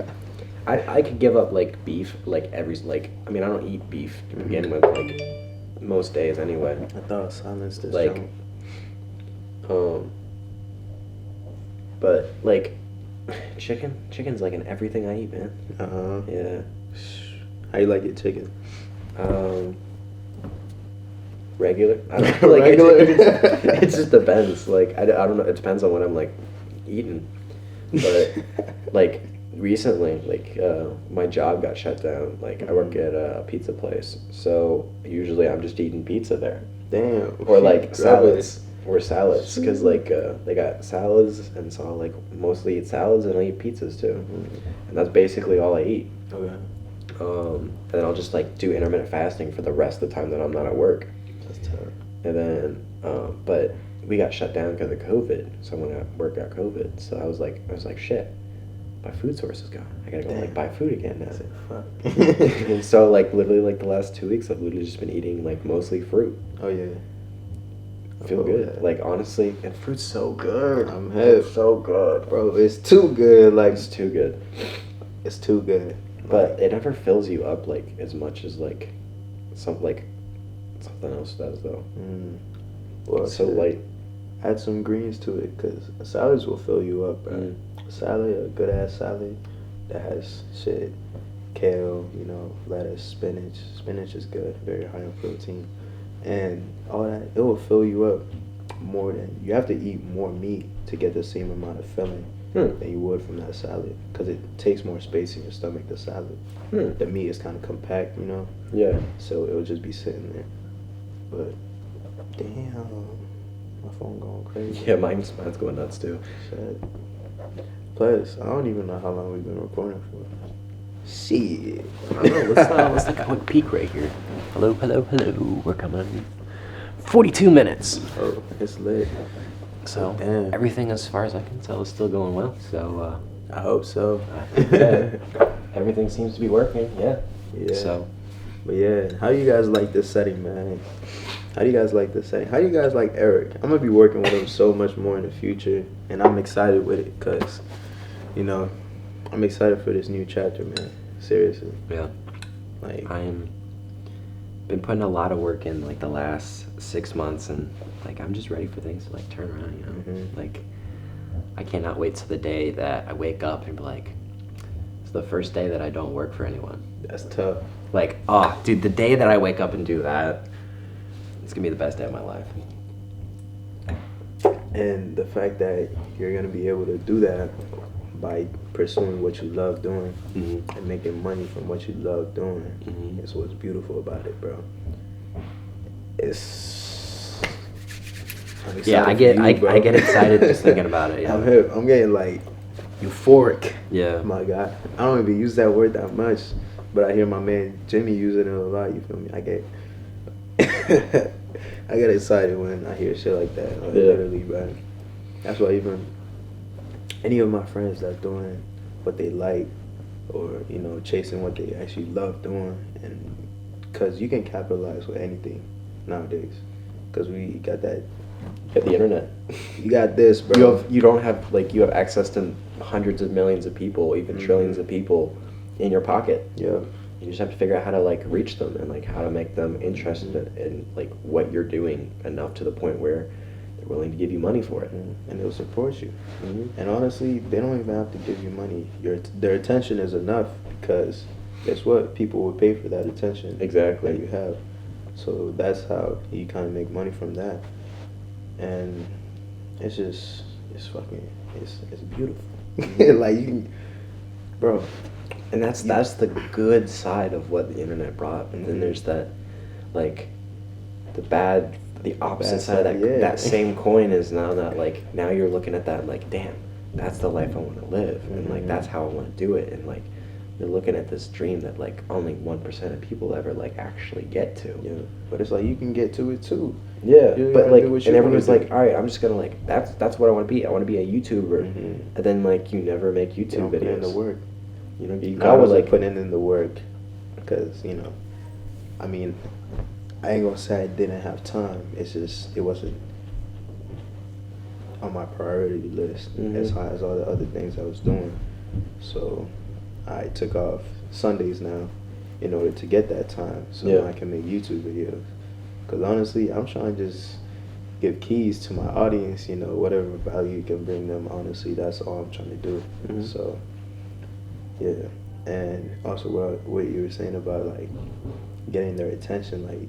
I could give up like beef, like I don't eat beef to begin with, like most days anyway. I thought silence this like jump. But like chicken's like in everything I eat, man. Yeah. How you like your chicken? Regular. I don't know, like Regular. It just depends. Like I don't know. It depends on what I'm like eating. But like recently, like my job got shut down. Like I work at a pizza place, so usually I'm just eating pizza there. Damn. Or like salads. Because like they got salads, and so I'll like mostly eat salads, and I eat pizzas too, and that's basically all I eat. Okay. And then I'll just like do intermittent fasting for the rest of the time that I'm not at work. That's tough. And then, but we got shut down because of COVID. Someone at work got COVID, so I was like, shit, my food source is gone. I gotta go like buy food again now. Fuck. And so like literally like the last 2 weeks, I've literally just been eating like mostly fruit. Oh yeah. I feel good. Like honestly, and fruit's so good. I'm hip. It's so good, Bro, it's too good. Like it's too good. It's too good. But it never fills you up like as much as like something else does though. Well, it's so light. Add some greens to it, because salads will fill you up, bro. Salad, a good ass salad that has kale, lettuce, spinach. Spinach is good, very high in protein, and all that. It will fill you up more than you have to eat more meat to get the same amount of filling than you would from that salad, because it takes more space in your stomach. The salad, the meat is kind of compact, Yeah. So it will just be sitting there. But damn, my phone going crazy. Yeah, mine's going nuts too. Shit. Plus, I don't even know how long we've been recording for. Shit. I don't know. Let's take a quick peek right here. Hello. We're coming. 42 minutes. Oh, it's lit. So damn. Everything, as far as I can tell, is still going well. So I hope so. Everything seems to be working. Yeah. So. But yeah, how do you guys like this setting, man? How do you guys like this setting? How do you guys like Eric? I'm gonna be working with him so much more in the future, and I'm excited with it, cause, I'm excited for this new chapter, man. Seriously. Yeah. Like I'm been putting a lot of work in like the last 6 months, and like I'm just ready for things to like turn around. Like I cannot wait till the day that I wake up and be like, it's the first day that I don't work for anyone. That's tough. Like, dude, the day that I wake up and do that, it's gonna be the best day of my life. And the fact that you're gonna be able to do that by pursuing what you love doing and making money from what you love doing is what's beautiful about it, bro. I get excited just thinking about it. Yeah. I'm hip. I'm getting like euphoric. Yeah. My God, I don't even use that word that much, but I hear my man Jimmy use it a lot. You feel me? I get excited when I hear shit like that. Like, literally, bro. That's why even any of my friends that's doing what they like, or chasing what they actually love doing, and because you can capitalize with anything nowadays, because we got that. You have the internet. You got this, bro. You have access to hundreds of millions of people, even trillions of people in your pocket. Yeah. You just have to figure out how to like reach them and like how to make them interested in like what you're doing enough to the point where they're willing to give you money for it, and they'll support you. And honestly, they don't even have to give you money. Their attention is enough, because guess what? People will pay for that attention. Exactly. That you have. So that's how you kind of make money from that. And it's beautiful. Like you can, bro. And that's the good side of what the internet brought. And then there's that, like, the bad the opposite side of that, that same coin is now that, like, now you're looking at that and, like, damn, that's the life I want to live, and, like, that's how I want to do it, and, like, you're looking at this dream that, like, only 1% of people ever, like, actually get to. Yeah, but it's like, you can get to it, too. Yeah, but, like, and everyone's like, all right, I'm just gonna, like, that's what I want to be. I want to be a YouTuber, and then, like, you never make YouTube videos. Put in the work. You know, you gotta, like, put in the work, because, you know, I mean, I ain't gonna say I didn't have time. It's just, it wasn't on my priority list as high as all the other things I was doing. So I took off Sundays now in order to get that time, so I can make YouTube videos. Because honestly, I'm trying to just give keys to my audience, you know, whatever value you can bring them. Honestly, that's all I'm trying to do. So yeah. And also what you were saying about, like, getting their attention, like,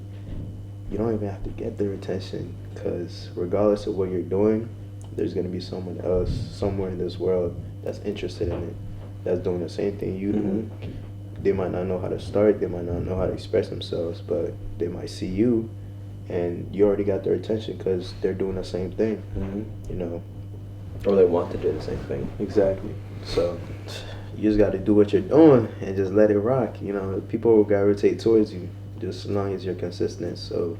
you don't even have to get their attention, because regardless of what you're doing, there's going to be someone else somewhere in this world that's interested in it, that's doing the same thing you do. They might not know how to start, they might not know how to express themselves, but they might see you and you already got their attention because they're doing the same thing, you know. Or they want to do the same thing. Exactly. So you just got to do what you're doing and just let it rock. You know, people will gravitate towards you just as long as you're consistent. So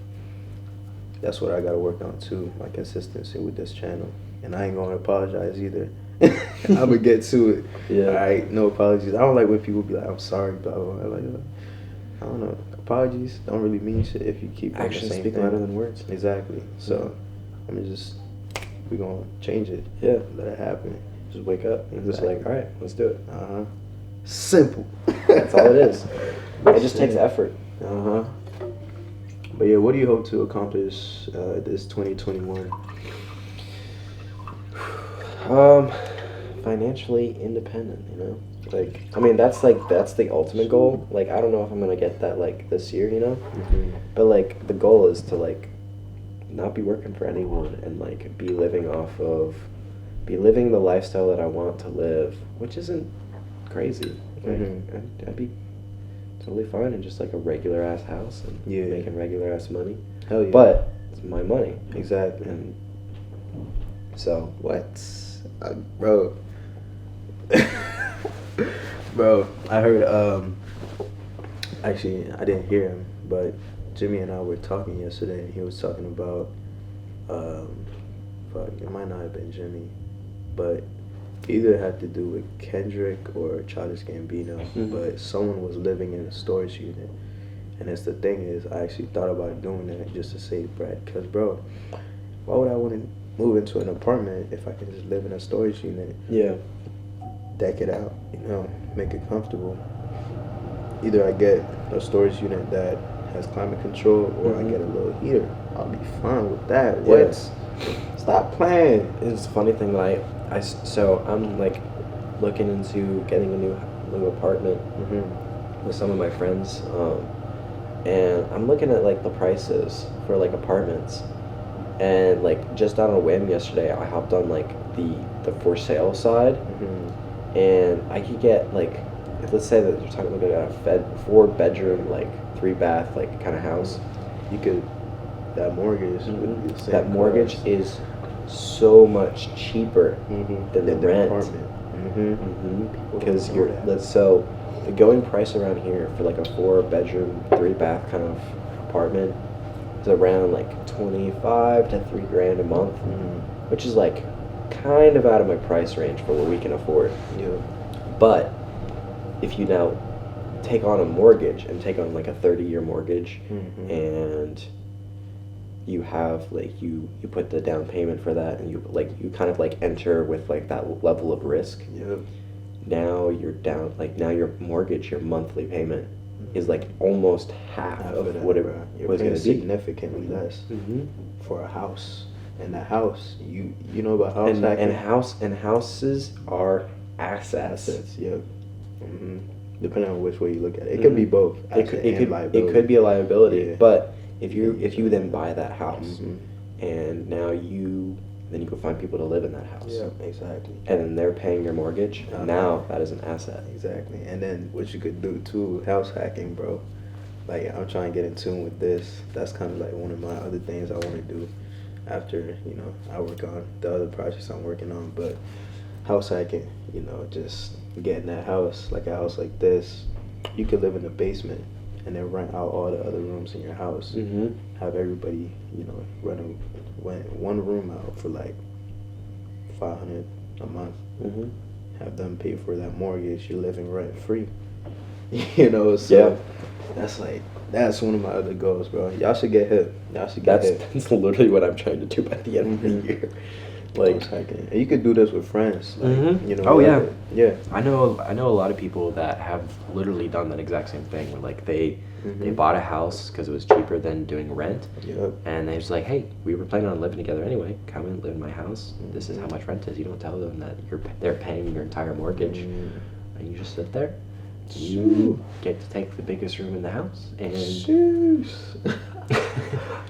that's what I got to work on too, my consistency with this channel. And I ain't going to apologize either. I'm going to get to it. Yeah. All right, no apologies. I don't like when people be like, I'm sorry, blah, blah, blah. Like, I don't know. Apologies don't really mean shit if you keep doing the same speak thing. louder than words. Exactly. So we're gonna change it. Yeah. Let it happen. Just wake up and just like, all right, let's do it. Simple. That's all it is. It just takes effort. But yeah, what do you hope to accomplish this 2021? Financially independent, you know? Like, I mean, that's the ultimate goal. Like, I don't know if I'm gonna get that, like, this year, you know? But, like, the goal is to, like, not be working for anyone and, like, be living the lifestyle that I want to live, which isn't crazy. Like, I'd be totally fine in just, like, a regular ass house and making regular ass money. Hell yeah. But it's my money. Exactly. And so what? Bro. Bro, I heard, actually, I didn't hear him, but Jimmy and I were talking yesterday, and he was talking about, it might not have been Jimmy, but either had to do with Kendrick or Childish Gambino, but someone was living in a storage unit. And that's the thing is, I actually thought about doing that just to save bread, because, bro, why would I want to move into an apartment if I can just live in a storage unit? Yeah. Deck it out, you know, make it comfortable. Either I get a storage unit that has climate control, or I get a little heater. I'll be fine with that. Yeah. What? Stop playing. It's a funny thing that so I'm like looking into getting a new apartment with some of my friends, and I'm looking at like the prices for like apartments, and like just on a whim yesterday I hopped on like the for sale side, and I could get like, let's say that you're talking about a 4-bedroom like 3-bath like kind of house. You could, that mortgage would be the same. That mortgage is so much cheaper than the rent. Apartment. Because so the going price around here for like a 4-bedroom 3-bath kind of apartment is around like $25,000 to $3,000 a month, which is like kind of out of my price range for what we can afford. Yeah. But if you now take on a mortgage and take on like a 30-year mortgage, and you have like you put the down payment for that, and you kind of like enter with like that level of risk. Yep. Now you're down, like now your mortgage, your monthly payment is like almost half of what it was going to be. Significantly less for a house. And the house, you know about house hacking? And houses are assets. Yep. Depending on which way you look at it, it could be both. It could be a liability, but if you then buy that house, and now you can find people to live in that house. Yeah, exactly. And then they're paying your mortgage. Now that is an asset. Exactly. And then what you could do too, house hacking, bro. like I'm trying to get in tune with this. That's kind of like one of my other things I want to do after, you know, I work on the other projects I'm working on. But house hacking, you know, just getting that house, like a house like this, you could live in the basement and then rent out all the other rooms in your house. Have everybody, you know, rent one room out for like $500 a month. Have them pay for that mortgage. You're living rent free. You know, so that's one of my other goals, bro. Y'all should get hip. That's literally what I'm trying to do by the end of the year. Like, and you could do this with friends. Like, you know. Oh yeah. Yeah. I know a lot of people that have literally done that exact same thing. Where like they bought a house because it was cheaper than doing rent. Yep. And they was like, hey, we were planning on living together anyway. Come and live in my house. This is how much rent is. You don't tell them that they're paying your entire mortgage, and you just sit there. You get to take the biggest room in the house, and I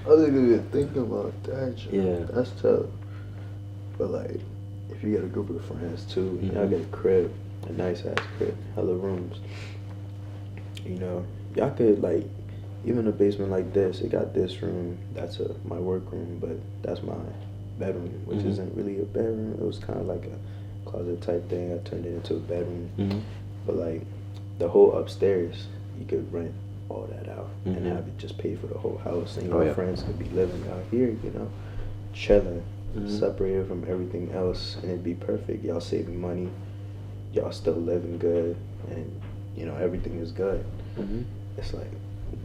wasn't even thinking about that. Yeah, that's tough. But like, if you get a group of friends too, y'all get a crib, a nice ass crib, hella rooms. You know, y'all could like, even a basement like this. It got this room. That's my work room, but that's my bedroom, which isn't really a bedroom. It was kind of like a closet type thing. I turned it into a bedroom. But like, the whole upstairs, you could rent all that out and have it just pay for the whole house, and your friends could be living out here, you know, chilling, separated from everything else, and it'd be perfect. Y'all saving money, y'all still living good, and you know everything is good. It's like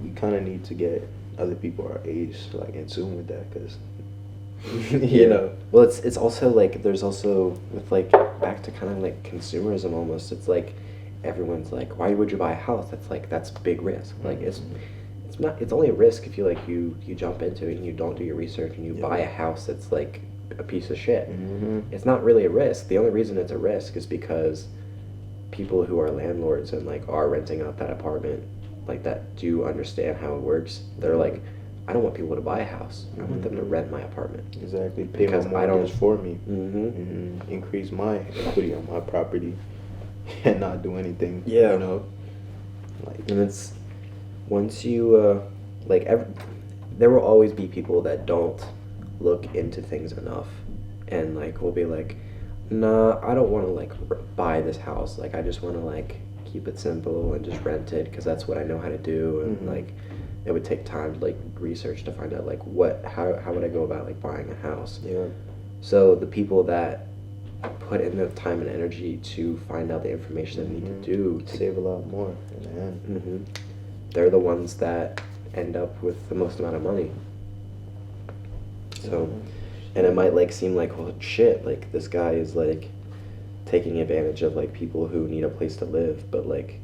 we kind of need to get other people our age like in tune with that, because you know. Well, it's also like there's also with like back to kind of like consumerism almost. It's like everyone's like, why would you buy a house? That's big risk. Like it's not. It's only a risk if you jump into it and you don't do your research and you buy a house that's like a piece of shit. It's not really a risk. The only reason it's a risk is because people who are landlords and like are renting out that apartment, like that do understand how it works. They're like, I don't want people to buy a house. I want them to rent my apartment. Exactly. Pay my mortgage for me. Increase my equity on my property and not do anything. Yeah. You know. Like, and it's once you there will always be people that don't look into things enough, and like will be like, nah, I don't want to like buy this house. Like I just want to like keep it simple and just rent it because that's what I know how to do. And like it would take time to like research to find out like how would I go about like buying a house. So the people that put in the time and energy to find out the information they need to do to save a lot more in the end. They're the ones that end up with the most amount of money. So and it might like seem like, well, shit, like this guy is like taking advantage of like people who need a place to live, but like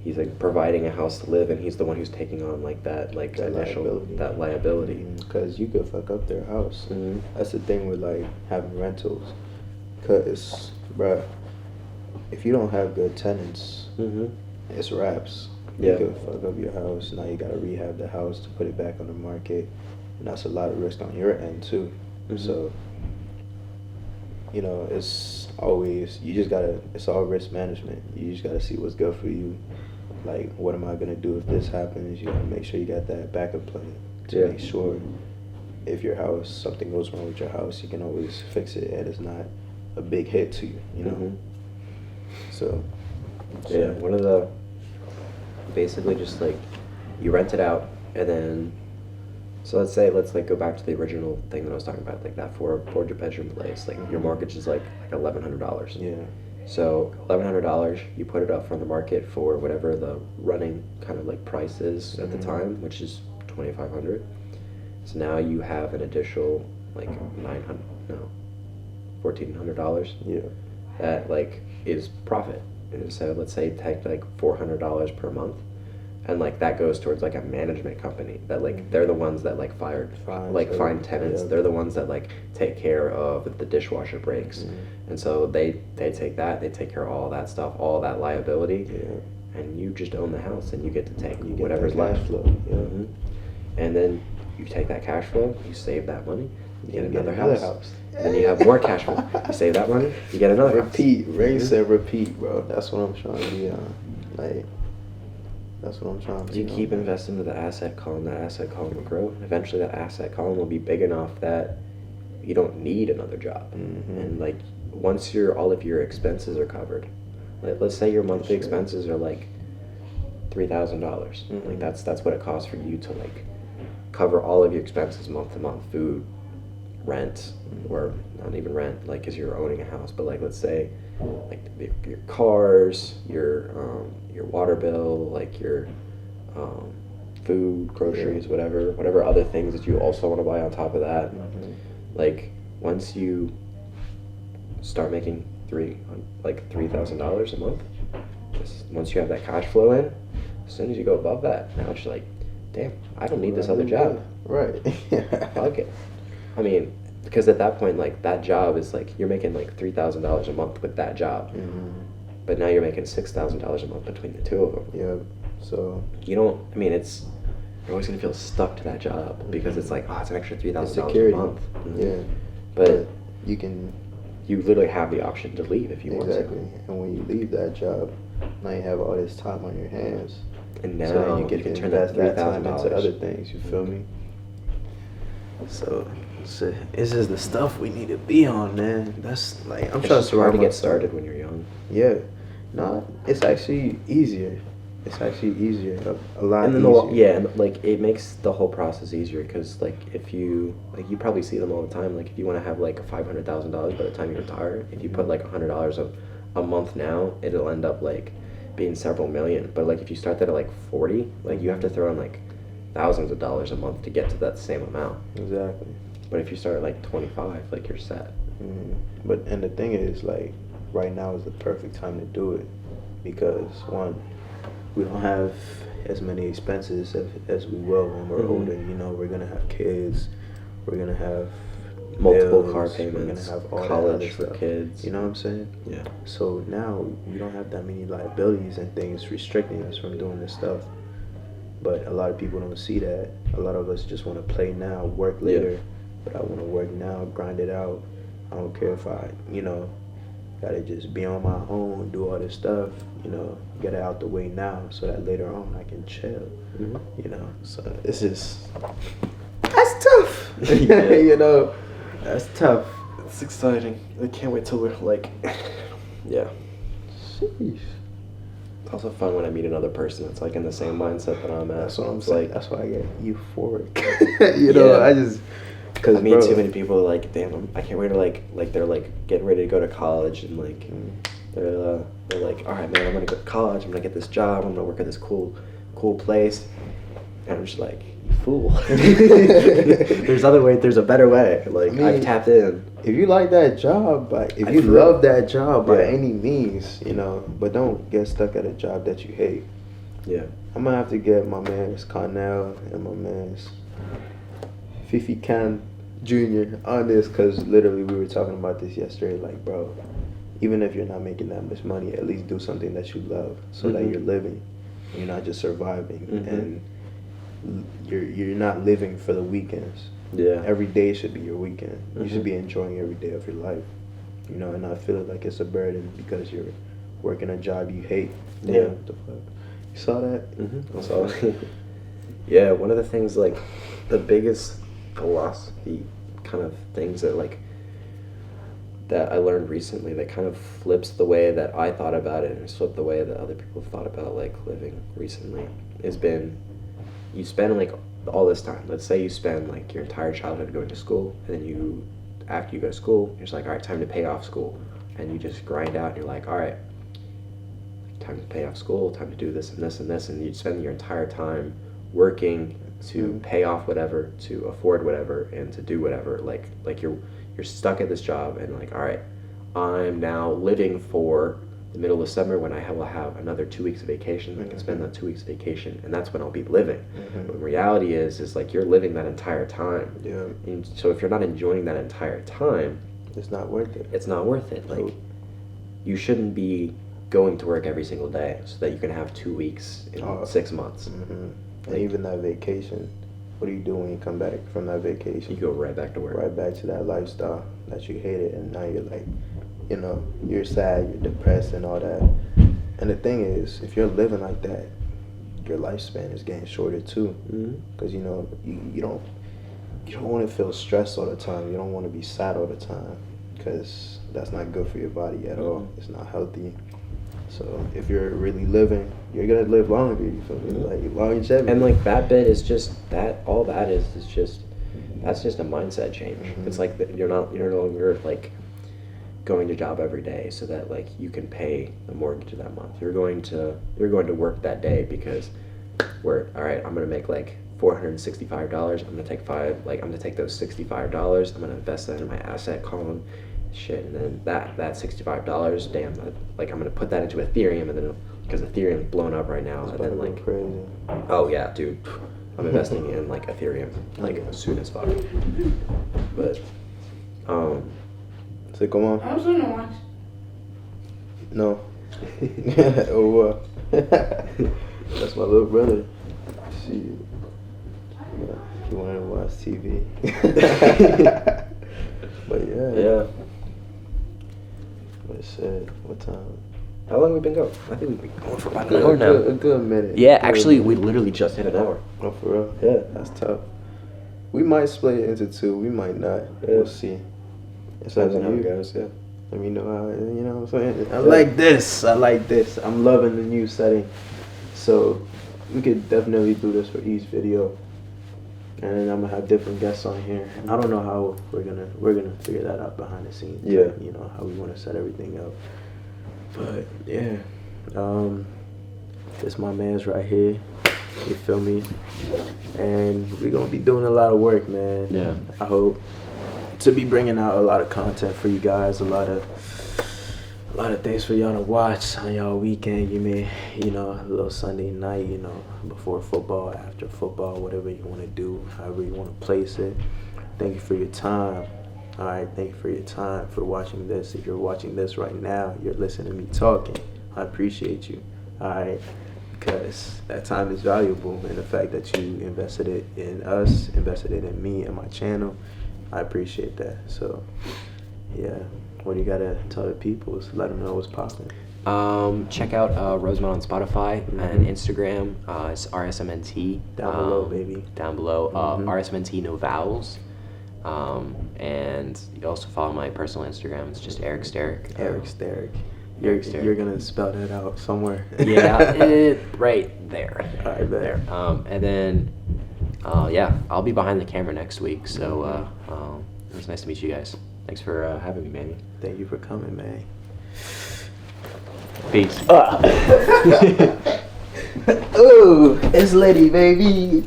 he's like providing a house to live, and he's the one who's taking on like that initial liability. Because you could fuck up their house. That's the thing with like having rentals. Cause, bruh, if you don't have good tenants, it's wraps. You could fuck up your house. Now you gotta rehab the house to put it back on the market, and that's a lot of risk on your end too. So, you know, it's always it's all risk management. You just gotta see what's good for you. Like, what am I gonna do if this happens? You gotta make sure you got that backup plan to make sure if something goes wrong with your house, you can always fix it, and it's not a big hit to you, you know. So one of the basically just like you rent it out, and then let's like go back to the original thing that I was talking about, like that four bedroom place. Like your mortgage is like $1,100. So $1,100, you put it up from the market for whatever the running kind of like price is at the time, which is $2,500. So now you have an additional like $1,400. That like is profit. And so let's say take like $400 per month, and like that goes towards like a management company that like they're the ones that like find tenants. They're the ones that like take care of if the dishwasher breaks, and so they take care of all that stuff, all that liability, and you just own the house and you get to take whatever's left. And then you take that cash flow, you save that money, you get another house. Then you have more cash flow. You save that money, you get another repeat. Ray said repeat, bro. That's what I'm trying to be on. Like, That's what I'm trying to. You keep investing into the asset column. That asset column will grow. And eventually, that asset column will be big enough that you don't need another job. And like once all of your expenses are covered, like let's say your monthly expenses are like $3,000. Like that's what it costs for you to like cover all of your expenses month to month, food, rent, or not even rent, like because you're owning a house. But like let's say like your cars, your water bill, like your food, groceries, whatever other things that you also want to buy on top of that. Like once you start making $3,000 a month, once you have that cash flow in, as soon as you go above that, now it's like, damn, I don't need this other job. Right. Fuck it. I mean, because at that point, like that job is like you're making like $3,000 a month with that job, but now you're making $6,000 a month between the two of them. Yeah. So you don't. I mean, you're always gonna feel stuck to that job because it's like, oh, it's an extra $3,000 a month. Yeah. But you literally have the option to leave if you want to. Exactly. And when you leave that job, now you have all this time on your hands. And now so you get to turn invest that time $3,000 into other things. You feel me? So this is the stuff we need to be on, man. That's like I'm trying to get started when you're young. Yeah. No, it's actually easier. It's actually easier, a lot and then easier. And like it makes the whole process easier because like if you probably see them all the time. Like if you want to have like $500,000 by the time you retire, if you put like $100 a month now, it'll end up like being several million. But like if you start that at like 40, like you have to throw in like thousands of dollars a month to get to that same amount. Exactly. But if you start at like 25, like you're set. But and the thing is, like right now is the perfect time to do it because one, we don't have as many expenses as we will when we're older. You know, we're gonna have kids, we're gonna have multiple bills, car payments, we're gonna have all college for stuff. kids. You know what I'm saying? Yeah. So now we don't have that many liabilities and things restricting us from doing this stuff. But a lot of people don't see that. A lot of us just want to play now, work later. Yeah. But I want to work now, grind it out. I don't care if I, gotta just be on my own, do all this stuff, get it out the way now so that later on I can chill, So it's just, that's tough. That's tough. It's exciting. I can't wait till we're like, yeah. Sheesh. It's also fun when I meet another person that's like in the same mindset that I'm at. That's what I'm saying. Like, that's why I get euphoric. I just... Cause I meet too many people like, damn, I can't wait to like they're like getting ready to go to college and like they're like, all right, man, I'm gonna go to college. I'm gonna get this job. I'm gonna work at this cool place. And I'm just like, you fool. There's other way. There's a better way. Like I've tapped in. If you like that job, if you love that job by any means, but don't get stuck at a job that you hate. Yeah. I'm gonna have to get my man's Cornell and my man's Fifi Can Jr. on this because literally we were talking about this yesterday. Like, bro, even if you're not making that much money, at least do something that you love so that you're living. You're not just surviving and you're not living for the weekends. Yeah. Every day should be your weekend. You should be enjoying every day of your life. And not feeling like it's a burden because you're working a job you hate. Yeah. What the fuck? You saw that? I saw it. Yeah, one of the things, like, the biggest philosophy kind of things that I learned recently that kind of flips the way that I thought about it and it's flipped the way that other people have thought about like living recently has been you spend like all this time. Let's say you spend like your entire childhood going to school and then after you go to school, you're just like, all right, time to pay off school. And you just grind out and you're like, all right, time to pay off school, time to do this and this and this. And you spend your entire time working to pay off whatever, to afford whatever, and to do whatever. Like you're stuck at this job, and like, all right, I'm now living for the middle of summer when I will have another 2 weeks of vacation. I can spend that 2 weeks of vacation, and that's when I'll be living. But the reality is like you're living that entire time. Yeah. And so if you're not enjoying that entire time, it's not worth it. It's not worth it. Like, you shouldn't be going to work every single day so that you can have 2 weeks in 6 months. And even that vacation, what do you do when you come back from that vacation? You go right back to work. Right back to that lifestyle that you hated, and now you're like, you're sad, you're depressed and all that. And the thing is, if you're living like that, your lifespan is getting shorter too. Because you know you don't want to feel stressed all the time. You don't want to be sad all the time, because that's not good for your body at all. It's not healthy. So if you're really living, you're gonna live longer. You feel me? Like longevity. And like that bit is just that. All that is just that's just a mindset change. It's like you're no longer like going to job every day so that like you can pay the mortgage that month. You're going to work that day because all right, I'm gonna make like $465. I'm gonna take those $65. I'm gonna invest that in my asset column, shit, and then that $65, damn, like I'm gonna put that into Ethereum, and then because Ethereum's blown up right now, and then like crazy. Oh yeah, dude, I'm investing in like Ethereum like as soon as fuck. But so come on. I was gonna watch. No. Oh, that's my little brother. See, he wanted to watch TV. But yeah. What said? What time? How long we been going? I think we've been going for about an hour now. A good minute. Yeah, actually, we literally just hit an hour. Oh, for real? Yeah. That's tough. We might split it into two. We might not. Yeah. We'll see. It's Depends up on to how you. it goes, yeah. Let me know how, you know what I'm saying? I like this. I'm loving the new setting. So we could definitely do this for each video. And I'm gonna have different guests on here. I don't know how we're gonna figure that out behind the scenes. Yeah. You know, how we wanna set everything up. But yeah. This my man's right here. You feel me? And we're gonna be doing a lot of work, man. Yeah. I hope to be bringing out a lot of content for you guys, a lot of things for y'all to watch on y'all weekend. You may, you know, a little Sunday night, you know, before football, after football, whatever you want to do, however you want to place it. Thank you for your time. All right, thank you for your time, for watching this. If you're watching this right now, you're listening to me talking. I appreciate you. All right, because that time is valuable, and the fact that you invested it in us, invested it in me and my channel, I appreciate that. So, yeah. What do you gotta tell the people? So let them know what's popping. Check out Rosemont on Spotify and Instagram. It's RSMNT. Down below, baby. Down below. RSMNT, no vowels. And you also follow my personal Instagram. It's just Eric Steric. Eric Steric. You're gonna spell that out somewhere. Yeah, right there. All right, there. And then, I'll be behind the camera next week. So it was nice to meet you guys. Thanks for having me, Manny. Thank you for coming, man. Peace. Ooh, it's Liddy, baby.